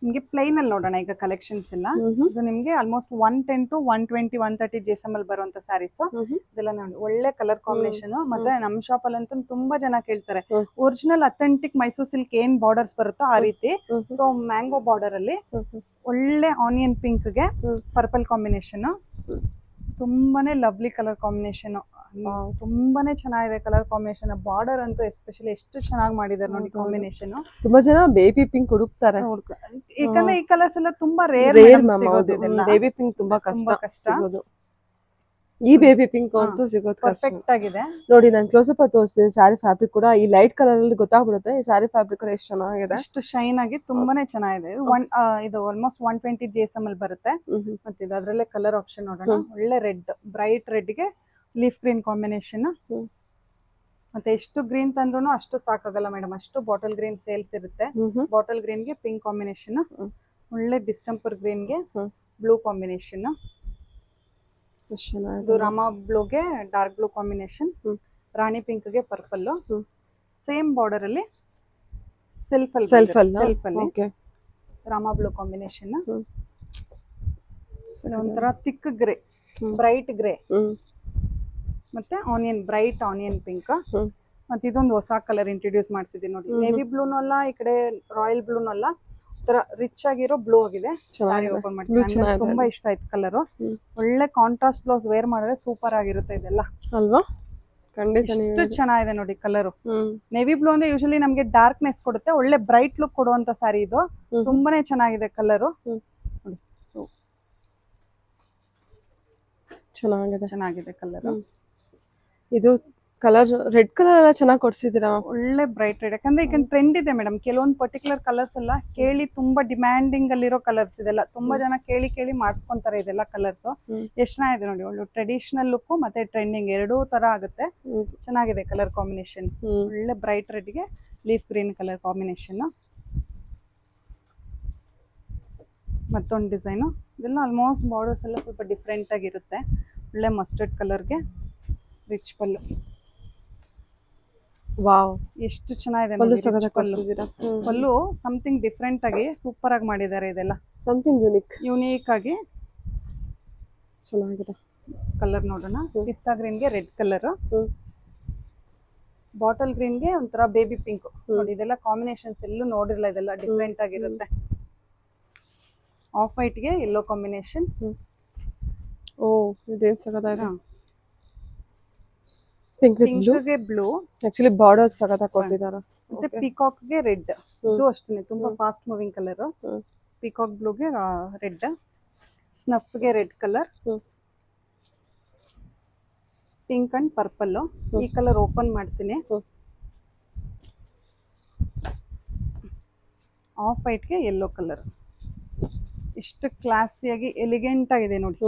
ನಿಮಗೆ ಪ್ಲೈನ್ ಅಲ್ಲಿ ನೋಡೋಣ ಈಗ ಕಲೆಕ್ಷನ್ಸ್ ಎಲ್ಲ. ಇದು ನಿಮಗೆ ಆಲ್ಮೋಸ್ಟ್ 110 to 120 130 JSM ಅಲ್ಲಿ ಬರುವಂತ ಸ್ಯಾರೀಸ್. ಇದೆಲ್ಲ ನೋಡಿ ಒಳ್ಳೆ ಕಲರ್ ಕಾಂಬಿನೇಷನ್. ಮತ್ತೆ ನಮ್ಮ ಶಾಪ್ ಅಲ್ಲಂತೂ ತುಂಬಾ ಜನ ಕೇಳ್ತಾರೆ, ಒರಿಜಿನಲ್ ಅಥೆಂಟಿಕ್ ಮೈಸೂರ್ ಸಿಲ್ಕ್ ಏನ್ ಬಾರ್ಡರ್ಸ್ ಬರುತ್ತೋ ಆ ರೀತಿ. ಸೊ ಮ್ಯಾಂಗೋ ಬಾರ್ಡರ್ ಅಲ್ಲಿ ಒಳ್ಳೆ ಆನಿಯನ್ ಪಿಂಕ್ ಗೆ ಪರ್ಪಲ್ ಕಾಂಬಿನೇಷನ್, ತುಂಬಾನೇ ಲವ್ಲಿ ಕಲರ್ ಕಾಂಬಿನೇಷನ್. ತುಂಬಾನೇ ಚೆನ್ನಾಗಿದೆ ಕಲರ್ ಕಾಂಬಿನೇಷನ್. ಬಾರ್ಡರ್ ಅಂತೂ ಎಸ್ಪೆಷಲಿ ಎಷ್ಟು ಚೆನ್ನಾಗಿ ಮಾಡಿದ್ದಾರೆ ನೋಡಿ ಕಾಂಬಿನೇಷನ್. ತುಂಬಾ ಜನ ಬೇಬಿ ಪಿಂಕ್ ಹುಡುಕ್ತಾರೆ, ಯಾಕಂದ್ರೆ ಈ ಕಲರ್ಸ್ ಎಲ್ಲ ತುಂಬಾ ರೇರ್. ಬೇಬಿ ಪಿಂಕ್ ತುಂಬಾ ಕಷ್ಟ ಸಿಗೋದು. ಈ ಬೇಬಿ ಪಿಂಕ್ ಅಂತೂ ಸಿಗೋದು ಪರ್ಫೆಕ್ಟ್ ಆಗಿದೆ ನೋಡಿ. ನಾನು ಕ್ಲೋಸ್ ಅಪ್ ತೋರಿಸ್ತೀನಿ. ಸ್ಯಾರಿ ಫ್ಯಾಬ್ರಿಕ್ ಕೂಡ ಈ ಲೈಟ್ ಕಲರ್ ಅಲ್ಲಿ ಗೊತ್ತಾಗ್ಬಿಡುತ್ತೆ. ಈ ಸ್ಯಾರಿ ಫ್ಯಾಬ್ರಿಕ್ ಎಷ್ಟು ಚೆನ್ನಾಗಿದೆ, ಎಷ್ಟು ಶೈನ್ ಆಗಿ ತುಂಬಾನೇ ಚೆನ್ನಾಗಿದೆ. ಇದು ಆಲ್ಮೋಸ್ಟ್ 120 JSM ಅಲ್ಲಿ ಬರುತ್ತೆ. ಮತ್ತೆ ಇದು ಅದರಲ್ಲೇ ಕಲರ್ ಆಪ್ಷನ್ ನೋಡೋಣ. ಒಳ್ಳೆ ರೆಡ್, ಬ್ರೈಟ್ ರೆಡ್ ಗೆ ಲೀಫ್ ಗ್ರೀನ್ ಕಾಂಬಿನೇಷನ್. ಮತ್ತೆ ಎಷ್ಟು ಗ್ರೀನ್ ತಂದ್ರೂ ಅಷ್ಟು ಸಾಕಾಗಲ್ಲ ಮೇಡಮ್, ಅಷ್ಟು ಬಾಟಲ್ ಗ್ರೀನ್ ಸೇಲ್ಸ್ ಇರುತ್ತೆ. ಬಾಟಲ್ ಗ್ರೀನ್ ಗೆ ಪಿಂಕ್ ಕಾಂಬಿನೇಷನ್, ಒಳ್ಳೆ ಡಿಸ್ಟೆಂಪರ್ ಗ್ರೀನ್ ಗೆ ಬ್ಲೂ ಕಾಂಬಿನೇಷನ್, ಇದು ರಾಮಾ ಬ್ಲೂಗೆ ಡಾರ್ಕ್ ಬ್ಲೂ ಕಾಂಬಿನೇಷನ್, ರಾಣಿ ಪಿಂಕ್ ಗೆ ಪರ್ಪಲ್, ಸೇಮ್ ಬಾರ್ಡರ್ ಅಲ್ಲಿ ಸೆಲ್ಫ್ ಅಲ್ಲಿ ರಾಮಾ ಬ್ಲೂ ಕಾಂಬಿನೇಷನ್, ಒಂಥರ ಥಿಕ್ ಗ್ರೇ, ಬ್ರೈಟ್ ಗ್ರೇ, ಮತ್ತೆ ಆನಿಯನ್, ಬ್ರೈಟ್ ಆನಿಯನ್ ಪಿಂಕ್. ಮತ್ತೆ ಇದೊಂದು ಹೊಸ ಕಲರ್ ಇಂಟ್ರೊಡ್ಯೂಸ್ ಮಾಡಿಸಿದೀನಿ ನೋಡಿ. ನೇವಿ ಬ್ಲೂನು ಅಲ್ಲ, ಈ ಕಡೆ ರಾಯಲ್ ಬ್ಲೂನು ಅಲ್ಲ, ಒಂಥರ ರಿಚ್ ಆಗಿರೋ ಬ್ಲೂ ಆಗಿದೆ. ಓಪನ್ ಮಾಡ್ತೀನಿ, ತುಂಬಾ ಇಷ್ಟ ಆಯ್ತು ಕಲರ್. ಒಳ್ಳೆ ಕಾಂಟ್ರಾಸ್ಟ್ ಬ್ಲೌಸ್ ವೇರ್ ಮಾಡಿದ್ರೆ ಸೂಪರ್ ಆಗಿರುತ್ತೆ ಇದೆಲ್ಲ ಅಲ್ವಾ? ಖಂಡಿತ. ಎಷ್ಟು ಚೆನ್ನಾಗಿದೆ ನೋಡಿ ಕಲರ್. ನೇವಿ ಬ್ಲೂ ಅಂದ್ರೆ ಯೂಶಲಿ ನಮ್ಗೆ ಡಾರ್ಕ್ನೆಸ್ ಕೊಡುತ್ತೆ, ಒಳ್ಳೆ ಬ್ರೈಟ್ ಲುಕ್ ಕೊಡುವಂತ ಸ್ಯಾರಿ ಇದು. ತುಂಬಾನೇ ಚೆನ್ನಾಗಿದೆ ಕಲರ್. ಸೊ ಚೆನ್ನಾಗಿದೆ ಕಲರ್. ಇದು ಕಲರ್ ರೆಡ್ ಕಲರ್ ಎಲ್ಲ ಚೆನ್ನಾಗಿ ಕೊಡ್ಸಿದ್ದೀರಾ, ಒಳ್ಳೆ ಬ್ರೈಟ್ ರೆಡ್. ಯಾಕಂದ್ರೆ ಈಗ ಟ್ರೆಂಡ್ ಇದೆ ಮೇಡಮ್, ಕೆಲವೊಂದು ಪರ್ಟಿಕ್ಯುಲರ್ ಕಲರ್ಸ್ ಎಲ್ಲ ಕೇಳಿ ತುಂಬಾ ಡಿಮ್ಯಾಂಡಿಂಗ್ ಅಲ್ಲಿರೋ ಕಲರ್ಸ್ ಇದೆಲ್ಲ. ತುಂಬಾ ಜನ ಕೇಳಿ ಮಾಡಿಸ್ಕೊಂತಾರೆ ಇದೆಲ್ಲ ಕಲರ್ಸ್. ಎಷ್ಟು ಚೆನ್ನಾಗಿದೆ ನೋಡಿ, ಒಳ್ಳೆ ಟ್ರೆಡಿಷನಲ್ ಲುಕ್ ಮತ್ತೆ ಟ್ರೆಂಡಿಂಗ್ ಎರಡೂ ತರ ಆಗುತ್ತೆ. ಚೆನ್ನಾಗಿದೆ ಕಲರ್ ಕಾಂಬಿನೇಷನ್. ಒಳ್ಳೆ ಬ್ರೈಟ್ ರೆಡ್ ಗೆ ಲೀಫ್ ಗ್ರೀನ್ ಕಲರ್ ಕಾಂಬಿನೇಷನ್. ಮತ್ತೊಂದು ಡಿಸೈನು. ಇದೆಲ್ಲ ಆಲ್ಮೋಸ್ಟ್ ಬಾರ್ಡರ್ಸ್ ಎಲ್ಲ ಸ್ವಲ್ಪ ಡಿಫ್ರೆಂಟ್ ಆಗಿರುತ್ತೆ. ಒಳ್ಳೆ ಮಸ್ಟರ್ಡ್ ಕಲರ್ಗೆ ರಿಚ್ ಪಲ್ಲು. ವಾವ್, ಎಷ್ಟು ಚೆನ್ನಾಗಿದೆ ಪಲ್ಲು. ಸಮಥಿಂಗ್ ಡಿಫ್ರೆಂಟ್ ಆಗಿ ಸೂಪರ್ ಆಗಿ ಮಾಡಿದ್ದಾರೆ. ಇದೆಲ್ಲ ಸಮಥಿಂಗ್ ಯುನೀಕ್ ಆಗಿ ಚೆನ್ನಾಗಿದೆ. ಕಲರ್ ನೋಡೋಣ. ಪಿಸ್ತಾ ಗ್ರೀನ್ಗೆ ರೆಡ್ ಕಲರ್, ಬಾಟಲ್ ಗ್ರೀನ್ಗೆ ಒಂಥರ ಬೇಬಿ ಪಿಂಕ್ ನೋಡಿ. ಇದೆಲ್ಲ ಕಾಂಬಿನೇಷನ್ಸ್ ಎಲ್ಲೂ ನೋಡಿರಲ್ಲ, ಇದೆಲ್ಲ ಡಿಫ್ರೆಂಟ್ ಆಗಿರುತ್ತೆ. ಆಫ್ ವೈಟ್ಗೆ ಯೆಲ್ಲೋ ಕಾಂಬಿನೇಷನ್. ಓ, ಇದೇನ್ ಸಗದಾಗಿದೆ. ಪಿಂಕ್ಗೆ ಬ್ಲೂ. ಆಕ್ಚುಲಿ ಬಾರ್ಡರ್ ಸಗದಾಗಿ ಕೊಟ್ಟಿದ್ದಾರೆ. ಮತ್ತೆ ಪಿಕಾಕ್ಗೆ ರೆಡ್. ಇದು ಅಷ್ಟೇ ತುಂಬಾ ಫಾಸ್ಟ್ ಮೂವಿಂಗ್ ಕಲರ್. ಪಿಕಾಕ್ ಬ್ಲೂಗೆ ರೆಡ್, ಸ್ನಫ್ಗೆ red colour, pink and purple. ಈ ಕಲರ್ ಓಪನ್ ಮಾಡ್ತೀನಿ. ಆಫ್ ವೈಟ್ಗೆ ಯೆಲ್ಲೋ ಕಲರ್. ಎಷ್ಟು ಕ್ಲಾಸಿಯಾಗಿ ಎಲಿಗೆಂಟ್ ಆಗಿದೆ ನೋಡಿ.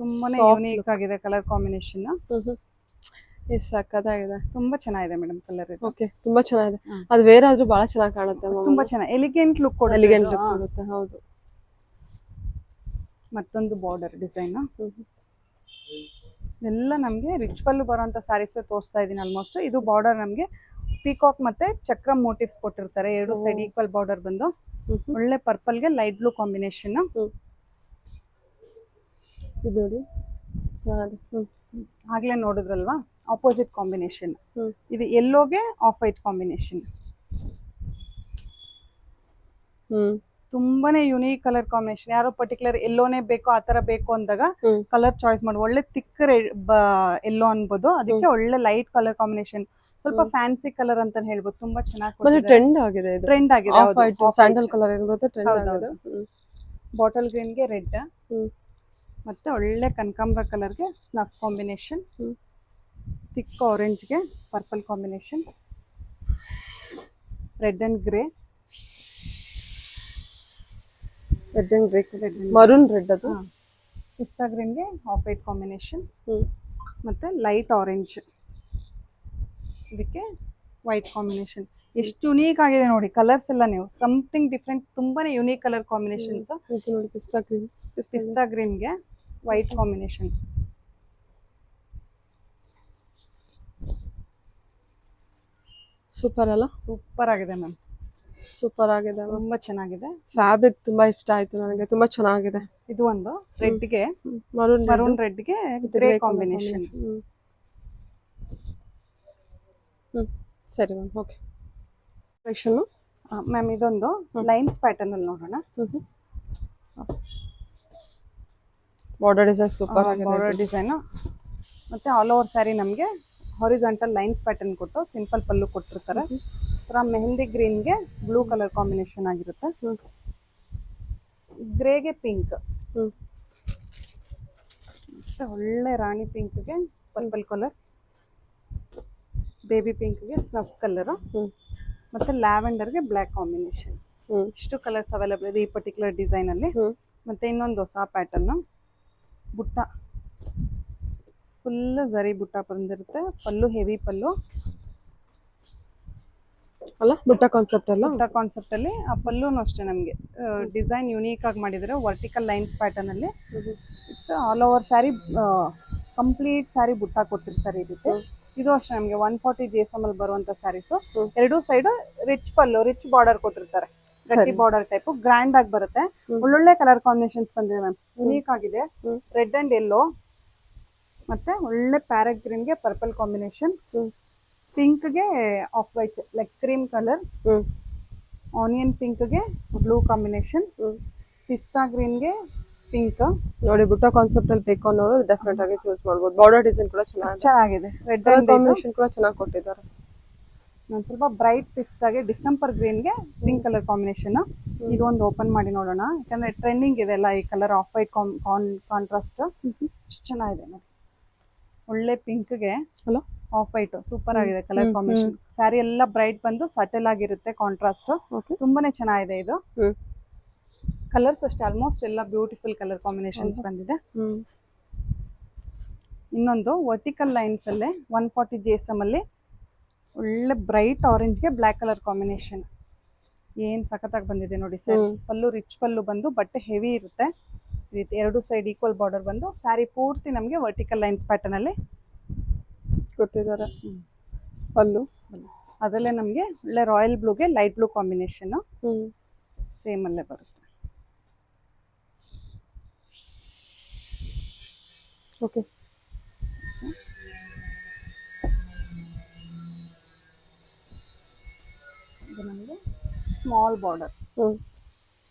ತುಂಬಾನೇ ಯೂನಿಕ್ ಆಗಿದೆ ಕಲರ್ ಕಾಂಬಿನೇಷನ್. ಸಕ್ಕತ್ತಾಗಿದೆ, ತುಂಬಾ ಚೆನ್ನಾಗಿದೆ ಮೇಡಮ್ ಕಲರ್. ಓಕೆ, ತುಂಬಾ ಚೆನ್ನಾಗಿದೆ. ಅದು ವೇರ್ ಆದ್ರೂ ಬಹಳ ಚೆನ್ನಾಗಿ ಕಾಣುತ್ತೆ. ತುಂಬಾ ಚೆನ್ನಾಗಿ ಎಲಿಗೆಂಟ್ ಲುಕ್ ಕೊಡುತ್ತೆ. ಹೌದು. ಮತ್ತೊಂದು ಬಾರ್ಡರ್ ಡಿಸೈನ್. ಎಲ್ಲ ನಮಗೆ ರಿಚ್ ಪಲ್ಲು ಬರುವಂತ ಸ್ಯಾರೀಸ್ ತೋರಿಸ್ತಾ ಇದೀನಿ ಆಲ್ಮೋಸ್ಟ್. ಇದು ಬಾರ್ಡರ್ ನಮಗೆ ಪಿಕಾಕ್ ಮತ್ತೆ ಚಕ್ರ ಮೋಟಿವ್ಸ್ ಕೊಟ್ಟಿರ್ತಾರೆ. ಎರಡು ಸೈಡ್ ಈಕ್ವಲ್ ಬಾರ್ಡರ್ ಬಂದು ಒಳ್ಳೆ ಪರ್ಪಲ್ಗೆ ಲೈಟ್ ಬ್ಲೂ ಕಾಂಬಿನೇಷನ್. ಇದು ನೋಡಿ ಚೆನ್ನಾಗಿದೆ. ಆಗ್ಲೇ ನೋಡಿದ್ರಲ್ವಾ, ಆಪೋಸಿಟ್ ಕಾಂಬಿನೇಷನ್. ಇದು ಯೆಲ್ಲೋಗೆ ಆಫ್ ವೈಟ್ ಕಾಂಬಿನೇಷನ್. ತುಂಬಾನೇ ಯುನೀಕ್ ಕಲರ್ ಕಾಂಬಿನೇಷನ್. ಯಾರೋ ಪರ್ಟಿಕ್ಯುಲರ್ ಎಲ್ಲೋನೇ ಬೇಕು ಆ ತರ ಬೇಕು ಅಂದಾಗ ಹ್ಮ್. ಕಲರ್ ಚಾಯ್ಸ್ ಮಾಡಿ. ಒಳ್ಳೆ ತಿಕ್ ಎಲ್ಲೋ ಅನ್ಬೋದು, ಅದಕ್ಕೆ ಒಳ್ಳೆ ಲೈಟ್ ಕಲರ್ ಕಾಂಬಿನೇಷನ್, ಸ್ವಲ್ಪ ಫ್ಯಾನ್ಸಿ ಕಲರ್ ಅಂತ ಹೇಳ್ಬೋದು. ತುಂಬಾ ಮತ್ತೆ ಚೆನ್ನಾಗಿ ಟ್ರೆಂಡ್ ಆಗಿದೆ ಇದು. ಟ್ರೆಂಡ್ ಆಗಿದೆ. ಆಫ್ ವೈಟ್ ಸ್ಯಾಂಡಲ್ ಕಲರ್ ಇರುತ್ತೆ, ಟ್ರೆಂಡ್ ಹೌದು, ಆಗಿದೆ. ಬಾಟಲ್ ಗ್ರೀನ್ ಗೆ ರೆಡ್, ಹ್ಮ್. ಮತ್ತೆ ಒಳ್ಳೆ ಕನಕಾಂಬರ ಕಲರ್ ಗೆ ಸ್ನಫ್ ಕಾಂಬಿನೇಷನ್, ಹ್ಮ್. ಥಿಕ್ ಆರೆಂಜ್ ಗೆ purple combination, red and grey, red and grey, maroon red ಅದು. ಪಿಸ್ತಾ ಗ್ರೀನ್ ಗೆ ಆಫ್ ವೈಟ್ ಕಾಂಬಿನೇಷನ್, ಹ್ಮ್. ಮತ್ತೆ ಲೈಟ್ ಆರೆಂಜ್, ಇದಕ್ಕೆ ವೈಟ್ ಕಾಂಬಿನೇಷನ್. ಎಷ್ಟು ಯುನೀಕ್ ಆಗಿದೆ ನೋಡಿ ಕಲರ್ಸ್ ಎಲ್ಲ. ನೀವು ಸಮಥಿಂಗ್ ಡಿಫ್ರೆಂಟ್, ತುಂಬಾನೇ ಯುನೀಕ್ ಕಲರ್ ಕಾಂಬಿನೇಷನ್ಸ್. ಇದು ನೋಡಿ ಪಿಸ್ತಾ ಗ್ರೀನ್, ಪಿಸ್ತಾ ಗ್ರೀನ್ ಗೆ ವೈಟ್ ಕಾಂಬಿನೇಷನ್. ಸೂಪರ್ ಅಲ್ಲ? ಸೂಪರ್ ಆಗಿದೆ ಮ್ಯಾಮ್, ಸೂಪರ್ ಆಗಿದೆ. ತುಂಬಾ ಚೆನ್ನಾಗಿದೆ. ಫ್ಯಾಬ್ರಿಕ್ ತುಂಬಾ ಇಷ್ಟ ಆಯ್ತು ನನಗೆ, ತುಂಬಾ ಚೆನ್ನಾಗಿದೆ. ಇದು ಒಂದು ರೆಡ್ ಗೆ ಮರೂನ್ ಮರೂನ್ ರೆಡ್ ಗೆ ಗ್ರೇ ಕಾಂಬಿನೇಷನ್. ಸರಿ ಮ್ಯಾಮ್, ಓಕೆ. ಕಲೆಕ್ಷನ್ ಮ್ಯಾಮ್ ಇದೊಂದು ಲೈನ್ಸ್ ಪ್ಯಾಟರ್ನ್ ಅಲ್ಲಿ ನೋಡೋಣ. ಬಾರ್ಡರ್ ಡಿಸೈನ್ ಸೂಪರ್ ಆಗಿದೆ. ಬಾರ್ಡರ್ ಡಿಸೈನ್ ಮತ್ತೆ ಆಲ್ ಓವರ್ ಸ್ಯಾರಿ ನಮಗೆ ಹಾರಿಜಾಂಟಲ್ ಲೈನ್ಸ್ ಪ್ಯಾಟರ್ನ್ ಕೊಟ್ಟು ಸಿಂಪಲ್ ಪಲ್ಲು ಕೊಟ್ಟಿರ್ತಾರೆ. ಮೆಹಂದಿ ಗ್ರೀನ್ ಗೆ ಬ್ಲೂ ಕಲರ್ ಕಾಂಬಿನೇಷನ್ ಆಗಿರುತ್ತೆ. ಗ್ರೇಗೆ ಪಿಂಕ್, ಮತ್ತೆ ಒಳ್ಳೆ ರಾಣಿ ಪಿಂಕ್ ಗೆ ಪರ್ಪಲ್ ಕಲರ್, ಬೇಬಿ ಪಿಂಕ್ ಗೆ ಸ್ನಫ್ ಕಲರ್, ಮತ್ತೆ ಲ್ಯಾವೆಂಡರ್ ಗೆ ಬ್ಲ್ಯಾಕ್ ಕಾಂಬಿನೇಷನ್. ಇಷ್ಟು ಕಲರ್ಸ್ ಅವೈಲೇಬಲ್ ಇದೆ ಈ ಪರ್ಟಿಕ್ಯುಲರ್ ಡಿಸೈನ್ ಅಲ್ಲಿ. ಮತ್ತೆ ಇನ್ನೊಂದು ಹೊಸ ಪ್ಯಾಟರ್ನ್, ಬುಟ್ಟ ಫುಲ್ ಜರಿ ಬುಟ್ಟ ಬಂದಿರುತ್ತೆ. ಪಲ್ಲು ಹೆವಿ ಪಲ್ಲು ಅಲ್ಲ, ಬುಟ್ಟ ಕಾನ್ಸೆಪ್ಟ್ ಅಲ್ಲ. ಬುಟ್ಟ ಕಾನ್ಸೆಪ್ಟ್ ಅಲ್ಲಿ ಆ ಪಲ್ಲುನು ಅಷ್ಟೇ ನಮಗೆ ಡಿಸೈನ್ ಯುನೀಕ್ ಆಗಿ ಮಾಡಿದ್ರೆ ವರ್ಟಿಕಲ್ ಲೈನ್ಸ್ ಪ್ಯಾಟರ್ನ್ ಅಲ್ಲಿ. All over sari complete sari ಬುಟ್ಟ ಕೊಟ್ಟಿರ್ತಾರೆ ಈ ರೀತಿ. ಇದು ಅಷ್ಟೇ ನಮಗೆ 140 GSM ಅಲ್ಲಿ ಬರುವಂತ ಸ್ಯಾರೀಸ್. ಎರಡು ಸೈಡ್ ರಿಚ್ ಪಲ್ಲು, ರಿಚ್ ಬಾರ್ಡರ್ ಕೊಟ್ಟಿರ್ತಾರೆ, ಗಟ್ಟಿ ಬಾರ್ಡರ್ ಟೈಪ್, ಗ್ರ್ಯಾಂಡ್ ಆಗಿ ಬರುತ್ತೆ. ಒಳ್ಳೊಳ್ಳೆ ಕಲರ್ ಕಾಂಬಿನೇಷನ್ಸ್ ಬಂದಿದೆ ಮ್ಯಾಮ್, ಯುನೀಕ್ ಆಗಿದೆ. ರೆಡ್ ಅಂಡ್ ಯೆಲ್ಲೋ, ಮತ್ತೆ ಒಳ್ಳೆ ಪ್ಯಾರೆಟ್ ಗ್ರೀನ್ ಗೆ ಪರ್ಪಲ್ ಕಾಂಬಿನೇಷನ್, ಪಿಂಕ್ ಗೆ off white like cream colour, onion pink ಗೆ ಬ್ಲೂ ಕಾಂಬಿನೇಷನ್, ಪಿಸ್ತಾ ಗ್ರೀನ್ ಗೆ ಪಿಂಕ್. ನೋಡಿ, ಬುಟ್ಟ ಕಾನ್ಸೆಪ್ಟ್ ಅಲ್ಲಿ ಬೇಕು ಅನ್ನೋರು ಡೆಫಿನೆಟ್ ಆಗಿ ಚೂಸ್ ಮಾಡಬಹುದು. ಬಾರ್ಡರ್ ಡಿಸೈನ್ ಕೂಡ ಚೆನ್ನಾಗಿದೆ, ರೆಡ್ ಅಂಡ್ ಕಾಂಬಿನೇಷನ್ ಕೂಡ ಚೆನ್ನಾಗಿ ಕೊಟ್ಟಿದ್ದಾರೆ. ನಾನು ಸ್ವಲ್ಪ ಬ್ರೈಟ್ ಪಿಸ್ತಾಗೆ ಡಿಸ್ಟಂಪರ್ ಗ್ರೀನ್ ಗೆ ಪಿಂಕ್ ಕಲರ್ ಕಾಂಬಿನೇಷನ್. ಇದೊಂದು ಓಪನ್ ಮಾಡಿ ನೋಡೋಣ, ಯಾಕಂದ್ರೆ ಟ್ರೆಂಡಿಂಗ್ ಇದೆ ಅಲ್ಲ ಈ ಕಲರ್ ಆಫ್ ವೈಟ್ ಕಾಂಟ್ರಾಸ್ಟ್. ಚೆನ್ನಾಗಿದೆ ನೋಡಿ, ಒಳ್ಳೆ ಪಿಂಕ್ ಗೆ ಆಫ್ ವೈಟ್ ಸೂಪರ್ ಆಗಿದೆ ಕಲರ್ ಕಾಂಬಿನೇಷನ್. ಸ್ಯಾರಿ ಎಲ್ಲ ಬ್ರೈಟ್ ಬಂದು ಸಟಲ್ ಆಗಿರುತ್ತೆ, ಕಾಂಟ್ರಾಸ್ಟ್ ತುಂಬಾನೇ ಚೆನ್ನಾಗಿದೆ. ಇದು ಕಲರ್ಸ್ ಅಷ್ಟೇ ಆಲ್ಮೋಸ್ಟ್ ಎಲ್ಲ ಬ್ಯೂಟಿಫುಲ್ ಕಲರ್ ಕಾಂಬಿನೇಷನ್ಸ್ ಬಂದಿದೆ. ಇನ್ನೊಂದು ವರ್ಟಿಕಲ್ ಲೈನ್ಸ್ ಅಲ್ಲೇ 140 GSM ಅಲ್ಲಿ ಒಳ್ಳೆ ಬ್ರೈಟ್ ಆರೆಂಜ್ ಗೆ ಬ್ಲ್ಯಾಕ್ ಕಲರ್ ಕಾಂಬಿನೇಷನ್. ಏನ್ ಸಖತ್ತಾಗಿ ಬಂದಿದೆ ನೋಡಿ ಸರ್. ಪಲ್ಲು ರಿಚ್ ಪಲ್ಲು ಬಂದು ಬಟ್ಟೆ ಹೆವಿ ಇರುತ್ತೆ. ಈ ರೀತಿ ಎರಡು ಸೈಡ್ ಈಕ್ವಲ್ ಬಾರ್ಡರ್ ಬಂದು ಸ್ಯಾರಿ ಪೂರ್ತಿ ನಮಗೆ ವರ್ಟಿಕಲ್ ಲೈನ್ಸ್ ಪ್ಯಾಟರ್ನ್ ಅಲ್ಲಿ ಕೊಟ್ಟಿದ್ದಾರೆ. ಪಲ್ಲು ಅದರಲ್ಲೇ ನಮಗೆ ಒಳ್ಳೆ ರಾಯಲ್ ಬ್ಲೂಗೆ ಲೈಟ್ ಬ್ಲೂ ಕಾಂಬಿನೇಷನ್ ಸೇಮ್ ಅಲ್ಲೇ ಬರುತ್ತೆ. ಓಕೆ, ಇದು ನಮಗೆ ಸ್ಮಾಲ್ ಬಾರ್ಡರ್.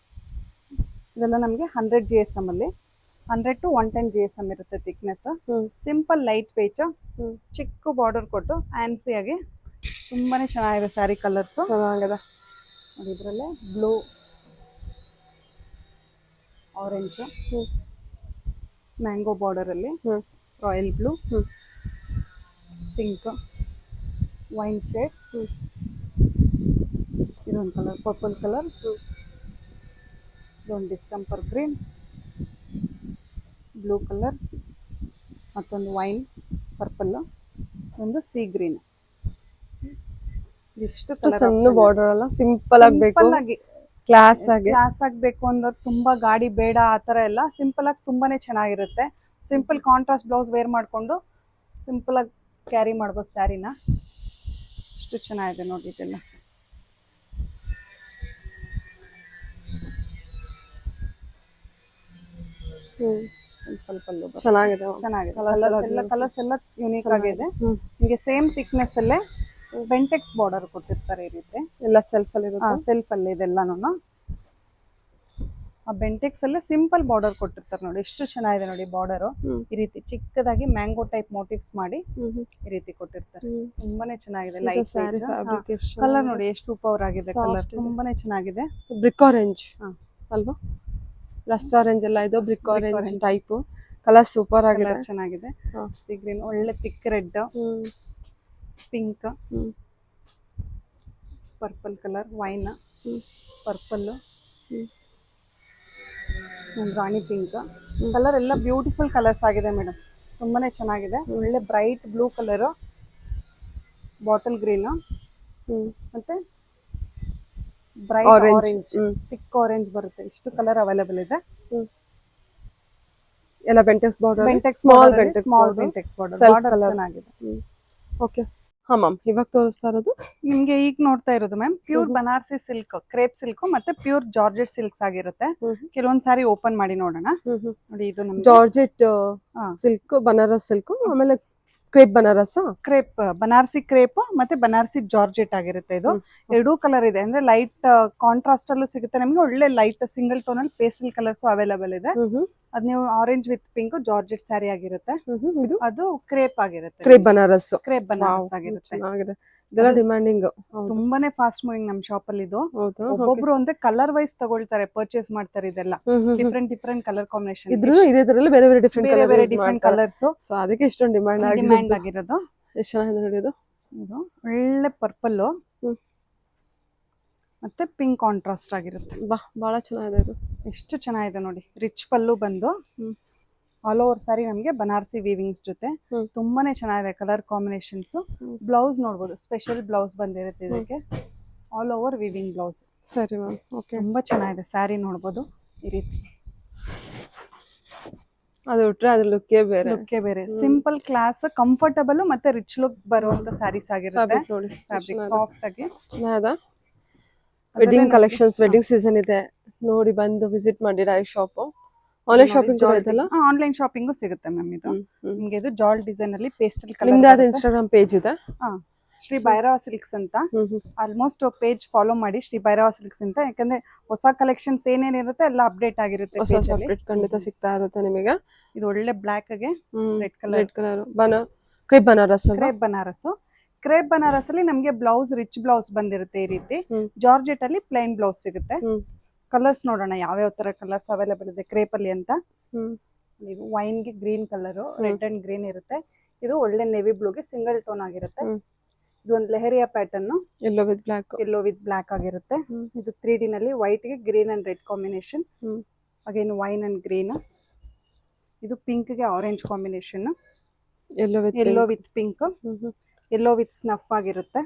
ಇದೆಲ್ಲ ನಮಗೆ 100 GSM ಅಲ್ಲಿ 100 to 110 GSM ಇರುತ್ತೆ ಥಿಕ್ನೆಸ್. ಸಿಂಪಲ್ ಲೈಟ್ ವೆಯ್ಟ್, ಚಿಕ್ಕ ಬಾರ್ಡರ್ ಕೊಟ್ಟು ಫ್ಯಾನ್ಸಿ ಆಗಿ ತುಂಬಾನೇ ಚೆನ್ನಾಗಿದೆ ಸ್ಯಾರಿ. ಕಲರ್ಸ್ ಚೆನ್ನಾಗಿದೆ ನೋಡಿ. ಇದರಲ್ಲೇ ಬ್ಲೂ, ಆರೆಂಜ್, ಮ್ಯಾಂಗೋ ಬಾರ್ಡರ್ ಅಲ್ಲಿ royal blue, pink, wine shade, ಇದೊಂದು ಕಲರ್ ಪರ್ಪಲ್ ಕಲರ್, ಇದೊಂದು ಡಿಸ್ಟಂಪರ್ ಗ್ರೀನ್, ಬ್ಲೂ ಕಲರ್, ಮತ್ತೊಂದು ವೈನ್ ಪರ್ಪಲ್, ಒಂದು ಸಿ ಗ್ರೀನ್. ಇಷ್ಟು ಸಣ್ಣ ಬಾರ್ಡರ್ ಅಲ್ಲ, ಸಿಂಪಲ್ ಆಗಿ ಕ್ಲಾಸ್ ಆಗಬೇಕು ಅಂದ್ರೆ ತುಂಬಾ ಗಾಡಿ ಬೇಡ ಆ ಥರ ಎಲ್ಲ ಸಿಂಪಲ್ ಆಗಿ ತುಂಬಾನೇ ಚೆನ್ನಾಗಿರುತ್ತೆ. ಸಿಂಪಲ್ ಕಾಂಟ್ರಾಸ್ಟ್ ಬ್ಲೌಸ್ ವೇರ್ ಮಾಡಿಕೊಂಡು ಸಿಂಪಲ್ ಆಗಿ ಕ್ಯಾರಿ ಮಾಡ್ಬೋದು ಸ್ಯಾರಿನ. ಇಷ್ಟು ಚೆನ್ನಾಗಿದೆ ನೋಡಿ ಇದೆಲ್ಲ. ಸಿಂಪಲ್ ಚೆನ್ನಾಗಿದೆ, ಕಲರ್ಸ್ ಎಲ್ಲ ಯೂನಿಕ್ ಆಗಿದೆ. ನಿಮಗೆ ಸೇಮ್ ಥಿಕ್ನೆಸ್ ಅಲ್ಲೇ ಬೆಂಟೆಕ್ಸ್ ಬಾರ್ಡರ್ ಕೊಟ್ಟಿರ್ತಾರೆ ಈ ರೀತಿ. ಎಲ್ಲ ಸೆಲ್ಫ್ ಅಲ್ಲಿ ಇದೆಲ್ಲಾನು ಆ ಬೆಂಟೆಕ್ಸ್ ಅಲ್ಲೇ ಸಿಂಪಲ್ ಬಾರ್ಡರ್ ಕೊಟ್ಟಿರ್ತಾರೆ ನೋಡಿ, ಎಷ್ಟು ಚೆನ್ನಾಗಿದೆ ನೋಡಿ ಬಾರ್ಡರ್. ಈ ರೀತಿ ಚಿಕ್ಕದಾಗಿ ಮ್ಯಾಂಗೋ ಟೈಪ್ ಮೋಟಿವ್ಸ್ ಮಾಡಿ ಈ ರೀತಿ ಕೊಟ್ಟಿರ್ತಾರೆ. ತುಂಬಾನೇ ಚೆನ್ನಾಗಿದೆ. ಲೈಟ್ ಕಲರ್ ನೋಡಿ ಎಷ್ಟು ಸೂಪರ್ ಆಗಿದೆ. ಕಲರ್ ತುಂಬಾನೇ ಚೆನ್ನಾಗಿದೆ. ಬ್ರಿಕ್ ಆರೆಂಜ್ ಅಲ್ವಾ, ರಸ್ಟ್ ಆರೆಂಜ್ ಎಲ್ಲ ಇದು brick orange type. Colour super ಆಗಿದೆ, ಚೆನ್ನಾಗಿದೆ. ಗ್ರೀನ್ ಒಳ್ಳೆ thick red, pink, purple colour, wine, purple, ರಾಣಿ ಪಿಂಕ್ ಕಲರ್ ಎಲ್ಲ ಬ್ಯೂಟಿಫುಲ್ ಕಲರ್ಸ್ ಆಗಿದೆ ಮೇಡಮ್. ತುಂಬಾನೇ ಚೆನ್ನಾಗಿದೆ. ಒಳ್ಳೆ bright blue colour, bottle green ಮತ್ತೆ ಬ್ರೈಟ್ ಆರೆಂಜ್, ಥಿಕ್ ಆರೆಂಜ್ ಬರುತ್ತೆ. ಇಷ್ಟು ಕಲರ್ ಅವೈಲೇಬಲ್ ಇದೆ. ಎಲ್ಲ Bentex border, small Bentex border ಚೆನ್ನಾಗಿದೆ. ಓಕೆ ಹಾ ಮ್ಯಾಮ್, ಇವಾಗ ತೋರಿಸ್ತಾ ಇರೋದು ನಿಮ್ಗೆ ಈಗ ನೋಡ್ತಾ ಇರೋದು ma'am pure Banarasi silk, crepe silk ಮತ್ತೆ ಪ್ಯೂರ್ ಜಾರ್ಜೆಟ್ ಸಿಲ್ಕ್ಸ್ ಆಗಿರುತ್ತೆ. ಕೆಲವೊಂದ್ ಸಾರಿ ಓಪನ್ ಮಾಡಿ ನೋಡೋಣ. ನೋಡಿ ಇದು ನಮ್ಗೆ ಜಾರ್ಜೆಟ್ ಸಿಲ್ಕ್, ಬನಾರಸ್ ಸಿಲ್ಕ್, ಆಮೇಲೆ crepe Banaras, crepe Banarasi crepe ಮತ್ತೆ ಬನಾರಸಿ ಜಾರ್ಜೆಟ್ ಆಗಿರುತ್ತೆ. ಇದು ಎರಡೂ ಕಲರ್ ಇದೆ, ಅಂದ್ರೆ ಲೈಟ್ ಕಾಂಟ್ರಾಸ್ಟ್ ಅಲ್ಲೂ ಸಿಗುತ್ತೆ ನಿಮ್ಗೆ. ಒಳ್ಳೆ ಲೈಟ್ ಸಿಂಗಲ್ ಟೋನ್ ಅಲ್ಲಿ ಪೇಸ್ಟಲ್ ಕಲರ್ಸ್ ಅವೈಲೇಬಲ್ ಇದೆ. ಅದ್ ನೀವು orange with pink georgette sari ಆಗಿರುತ್ತೆ. ಅದು ಕ್ರೇಪ್ ಆಗಿರುತ್ತೆ, ಕ್ರೇಪ್ ಬನಾರಸ್ ಆಗಿರುತ್ತೆ. ಇದೆಲ್ಲ ಡಿಮ್ಯಾಂಡಿಂಗ್, ತುಂಬಾನೇ ಫಾಸ್ಟ್ ಮೂವಿಂಗ್ ನಮ್ ಶಾಪ್ ಅಲ್ಲಿ. ಇದು ಒಬ್ಬೊಬ್ರು ಅಂದ್ರೆ ಕಲರ್ ವೈಸ್ ತಗೊಳ್ತಾರೆ, ಪರ್ಚೇಸ್ ಮಾಡ್ತಾರೆ. ಇದೆಲ್ಲ ಡಿಫ್ರೆಂಟ್ ಕಲರ್ ಕಾಂಬಿನೇಷನ್ ಇದ್ರೂ ಇದರಲ್ಲಿ ಬೇರೆ ಬೇರೆ ಡಿಫ್ರೆಂಟ್ ಕಲರ್ಸ್, ಸೊ ಅದಕ್ಕೆ ಇಷ್ಟೊಂದು ಡಿಮ್ಯಾಂಡ್ ಆಗಿರೋದು. ಎಷ್ಟು ಚೆನ್ನಾಗಿದೆ ನೋಡಿ ಇದು. ಇದು ಒಳ್ಳೆ ಪರ್ಪಲ್ ಮತ್ತೆ ಪಿಂಕ್ ಕಾಂಟ್ರಾಸ್ಟ್ ಆಗಿರುತ್ತೆ. ಬಹಳ ಚೆನ್ನಾಗಿದೆ ಇದು. ಎಷ್ಟು ಚೆನ್ನಾಗಿದೆ ನೋಡಿ. ರಿಚ್ ಪಲ್ಲು ಬಂದು ಆಲ್ ಓವರ್ ಸಾರಿ ನಮಗೆ ಬನಾರಸಿ ವೀವಿಂಗ್ಸ್ ಜೊತೆ ತುಂಬಾನೇ ಚೆನ್ನಾಗಿದೆ ಕಲರ್ ಕಾಂಬಿನೇಷನ್ಸ್. ಬ್ಲೌಸ್ ನೋಡ್ಬೋದು, ಸ್ಪೆಷಲ್ ಬ್ಲೌಸ್ ಬಂದಿರುತ್ತೆ ಇದಕ್ಕೆ, ಆಲ್ ಓವರ್ ವೀವಿಂಗ್ ಬ್ಲೌಸ್. ಸರಿ ಮ್ಯಾಮ್, ಓಕೆ. ತುಂಬಾ ಚೆನ್ನಾಗಿದೆ. ಸ್ಯಾರಿ ನೋಡ್ಬೋದು ಈ ರೀತಿ. ಅದು ಉಟ್ರೆ ಅದ್ರ ಲುಕ್ಕೇ ಬೇರೆ. ಸಿಂಪಲ್ ಕ್ಲಾಸ್, ಕಂಫರ್ಟಬಲ್ ಮತ್ತೆ ರಿಚ್ ಲುಕ್ ಬರುವಂತ ಸ್ಯಾರೀಸ್ ಆಗಿರುತ್ತೆ. ಫ್ಯಾಬ್ರಿಕ್ ಸಾಫ್ಟ್ ಆಗಿ ಚೆನ್ನಾಗಿದೆ. ವೆಡ್ಡಿಂಗ್ ಕಲೆಕ್ಷನ್ಸ್, ವೆಡ್ಡಿಂಗ್ ಸೀಸನ್ ಇದೆ ನೋಡಿ, ಬಂದು ವಿಸಿಟ್ ಮಾಡಿ ಡೈರೆಕ್ಟ್ ಶಾಪ್. ಆನ್ಲೈನ್ ಶಾಪಿಂಗ್ ಇದೆಲ್ಲ, ಆನ್ಲೈನ್ ಶಾಪಿಂಗು ಸಿಗುತ್ತೆ ಮ್ಯಾಮ್. ಇದು ನಿಮಗೆ ಇದು ಜಾಲ್ ಡಿಸೈನ್ ಅಲ್ಲಿ ಪೇಸ್ಟಲ್ ಕಲರ್. ನಿಮ್ದು ಯಾವ್ದು ಇನ್ಸ್ಟಾಗ್ರಾಮ್ ಪೇಜ್ ಇದೆ? ಶ್ರೀ ಭೈರವ ಸಿಲ್ಕ್ಸ್ ಅಂತ. ಆಲ್ಮೋಸ್ಟ್ ಪೇಜ್ ಫಾಲೋ ಮಾಡಿ, ಶ್ರೀ ಭೈರವ ಸಿಲ್ಕ್ಸ್ ಅಂತ. ಯಾಕಂದ್ರೆ ಹೊಸ ಕಲೆಕ್ಷನ್ಸ್ ಏನೇನಿರುತ್ತೆ ಎಲ್ಲ ಅಪ್ಡೇಟ್ ಆಗಿರುತ್ತೆ. ಖಂಡಿತ ಸಿಗ್ತಾ ಇರುತ್ತೆ ನಿಮಗೆ. ಇದು ಒಳ್ಳೆ ಬ್ಲಾಕ್ ಗೆ red colour crepe Banaras. Crepe Banaras ಅಲ್ಲಿ ನಮ್ಗೆ ಬ್ಲೌಸ್ ರಿಚ್ ಬ್ಲೌಸ್ ಬಂದಿರುತ್ತೆ ಈ ರೀತಿ. ಜಾರ್ಜೆಟ್ ಅಲ್ಲಿ ಪ್ಲೈನ್ ಬ್ಲೌಸ್ ಸಿಗುತ್ತೆ. ಕಲರ್ಸ್ ನೋಡೋಣ ಯಾವ್ಯಾವ ತರ ಕಲರ್ಸ್ ಅವೈಲೇಬಲ್ ಇದೆ ಕ್ರೇಪ್ ಅಲ್ಲಿ ಅಂತ. ಇದು ವೈನ್ ಗೆ green colour, red and green ಇರುತ್ತೆ. ಇದು ಒಳ್ಳೆ ನೇವಿ ಬ್ಲೂಗೆ ಸಿಂಗಲ್ ಟೋನ್ ಆಗಿರುತ್ತೆ. ಇದು ಒಂದು leheriya pattern, yellow with black ಆಗಿರುತ್ತೆ. ಇದು 3D ನಲ್ಲಿ ವೈಟ್ ಗೆ green and red combination, again wine and green. ಇದು ಪಿಂಕ್ ಗೆ orange combination, yellow with pink, yellow with snuff ಆಗಿರುತ್ತೆ.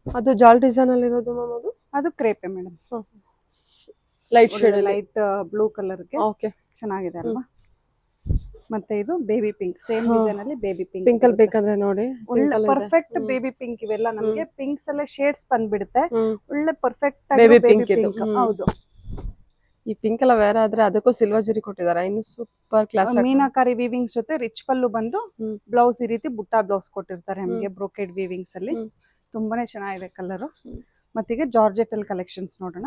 ಅದು ಜಾಲ್ ಡಿಸೈನ್ ಅಲ್ಲಿ ಇರೋದು ಮ್ಯಾಮ್, ಅದು crepe madam. Light shade, light blue colour ಗೆ ಚೆನ್ನಾಗಿದೆ ಅಲ್ವಾ. ಮತ್ತೆ ಇದು ಬೇಬಿ ಪಿಂಕ್, ಸೇಮ್ ಡಿಸೈನ್ ಅಲ್ಲಿ ಬೇಬಿ ಪಿಂಕ್. ಪಿಂಕ್ ಅಲ್ಲಿ ಬೇಕಂದ್ರೆ ನೋಡಿ, ಒಳ್ಳೆ ಪರ್ಫೆಕ್ಟ್ ಬೇಬಿ ಪಿಂಕ್. ಇವೆಲ್ಲ ನಮಗೆ ಪಿಂಕ್ಸ್ ಎಲ್ಲ ಶೇಡ್ಸ್ ಬಂದ್ಬಿಡುತ್ತೆ. ಒಳ್ಳೆ ಪರ್ಫೆಕ್ಟ್ ಬೇಬಿ ಪಿಂಕ್. ಹೌದು, ಈ ಪಿಂಕ್ ಎಲ್ಲ ಬೇರೆ ಆದ್ರೆ ಅದಕ್ಕೂ ಸಿಲ್ವರ್ ಜರಿ ಕೊಟ್ಟಿದ್ದಾರೆ, ಇನ್ನು ಸೂಪರ್ ಕ್ಲಾಸ್. ಮೀನಾಕಾರಿ ವೀವಿಂಗ್ಸ್ ಜೊತೆ ರಿಚ್ ಪಲ್ಲು ಬಂದು ಬ್ಲೌಸ್ ಈ ರೀತಿ ಬುಟ್ಟ ಬ್ಲೌಸ್ ಕೊಟ್ಟಿರ್ತಾರೆ ನಮಗೆ ಬ್ರೋಕೆಡ್ ವೀವಿಂಗ್ಸ್ ಅಲ್ಲಿ. ತುಂಬಾನೇ ಚೆನ್ನಾಗಿದೆ ಕಲರ್. ಮತ್ತೀಗ ಜಾರ್ಜೆಟ್ ಅಲ್ಲಿ ಕಲೆಕ್ಷನ್ಸ್ ನೋಡೋಣ.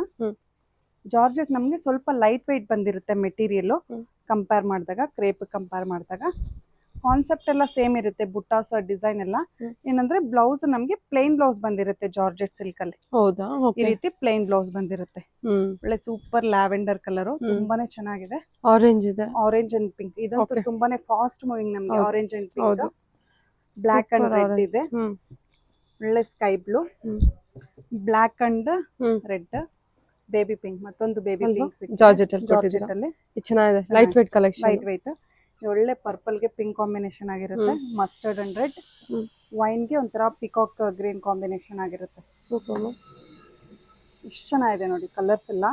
ಜಾರ್ಜೆಟ್ ನಮ್ಗೆ ಸ್ವಲ್ಪ ಲೈಟ್ ವೈಟ್ ಬಂದಿರುತ್ತೆ ಮೆಟೀರಿಯಲ್ ಕಂಪೇರ್ ಮಾಡಿದಾಗ, ಕ್ರೇಪ್ ಕಂಪೇರ್ ಮಾಡಿದಾಗ. ಕಾನ್ಸೆಪ್ಟ್ ಎಲ್ಲ ಸೇಮ್ ಇರುತ್ತೆ, ಬುಟ್ಟಾಸ್ ಡಿಸೈನ್ ಎಲ್ಲ. ಏನಂದ್ರೆ ಬ್ಲೌಸ್ ನಮ್ಗೆ ಪ್ಲೇನ್ ಬ್ಲೌಸ್ ಬಂದಿರುತ್ತೆ ಜಾರ್ಜೆಟ್ ಸಿಲ್ಕ್ ಅಲ್ಲಿ. ಹೌದಾ, ಈ ರೀತಿ ಪ್ಲೇನ್ ಬ್ಲೌಸ್ ಬಂದಿರುತ್ತೆ. ಒಳ್ಳೆ ಸೂಪರ್ ಲ್ಯಾವೆಂಡರ್ ಕಲರ್, ತುಂಬಾನೇ ಚೆನ್ನಾಗಿದೆ. ಆರೆಂಜ್ ಇದೆ, ಆರೆಂಜ್ ಅಂಡ್ ಪಿಂಕ್. ಇದಂತೂ ತುಂಬಾನೇ ಫಾಸ್ಟ್ ಮೂವಿಂಗ್ ನಮ್ಗೆ. Orange and pink, block and red ಇದೆ. ಒಳ್ಳೆ sky blue, block and red, baby pink. ಮತ್ತೊಂದು ಬೇಬಿ ಪಿಂಕ್ ಜಾರ್ಜೆಟ್ ಅಲ್ಲಿ ಚೆನ್ನಾಗಿದೆ. Light weight collection, light weight. ಒಳ್ಳೆ ಪರ್ಪಲ್ ಗೆ ಪಿಂಕ್ ಕಾಂಬಿನೇಷನ್ ಆಗಿರುತ್ತೆ. ಮಸ್ಟರ್ಡ್ ಅಂಡ್ ರೆಡ್, ವೈನ್ ಗೆ ಒಂಥರ ಪಿಕಾಕ್ ಗ್ರೀನ್ ಕಾಂಬಿನೇಷನ್ ಆಗಿರುತ್ತೆ. ಸೂಪರ್, ಎಷ್ಟು ಚೆನ್ನಾಗಿದೆ ನೋಡಿ ಕಲರ್ಸ್ ಎಲ್ಲ.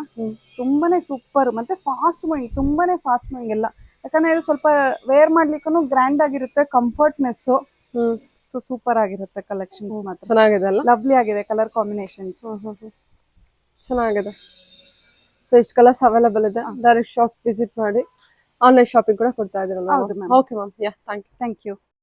ತುಂಬಾನೇ ಸೂಪರ್ ಮತ್ತೆ ಫಾಸ್ಟ್ ಮೂವಿಂಗ್, ತುಂಬಾನೇ ಫಾಸ್ಟ್ ಮೂವಿಂಗ್ ಎಲ್ಲ. ಯಾಕಂದ್ರೆ ಇದು ಸ್ವಲ್ಪ ವೇರ್ ಮಾಡ್ಲಿಕ್ಕೂ ಗ್ರ್ಯಾಂಡ್ ಆಗಿರುತ್ತೆ, ಕಂಫರ್ಟ್ನೆಸ್. ಸೊ ಸೂಪರ್ ಆಗಿರುತ್ತೆ ಕಲೆಕ್ಷನ್ಸ್ ಮಾತ್ರ. ಚೆನ್ನಾಗಿದೆ ಅಲ್ಲ, ಲವ್ಲಿ ಆಗಿದೆ ಕಲರ್ ಕಾಂಬಿನೇಷನ್ಸ್. ಚೆನ್ನಾಗಿದೆ. ಸೊ ಇಷ್ಟು ಕಲರ್ಸ್ ಅವೈಲೇಬಲ್ ಇದೆ. ಡೈರೆಕ್ಟ್ ಶಾಪ್ ವಿಸಿಟ್ ಮಾಡಿ. ಆನ್ಲೈನ್ ಶಾಪಿಂಗ್ ಕೂಡ ಕೊಡ್ತಾ ಇದ್ದೀರಲ್ಲ? ಹೌದು ma'am. Okay ma'am, yeah, thank you.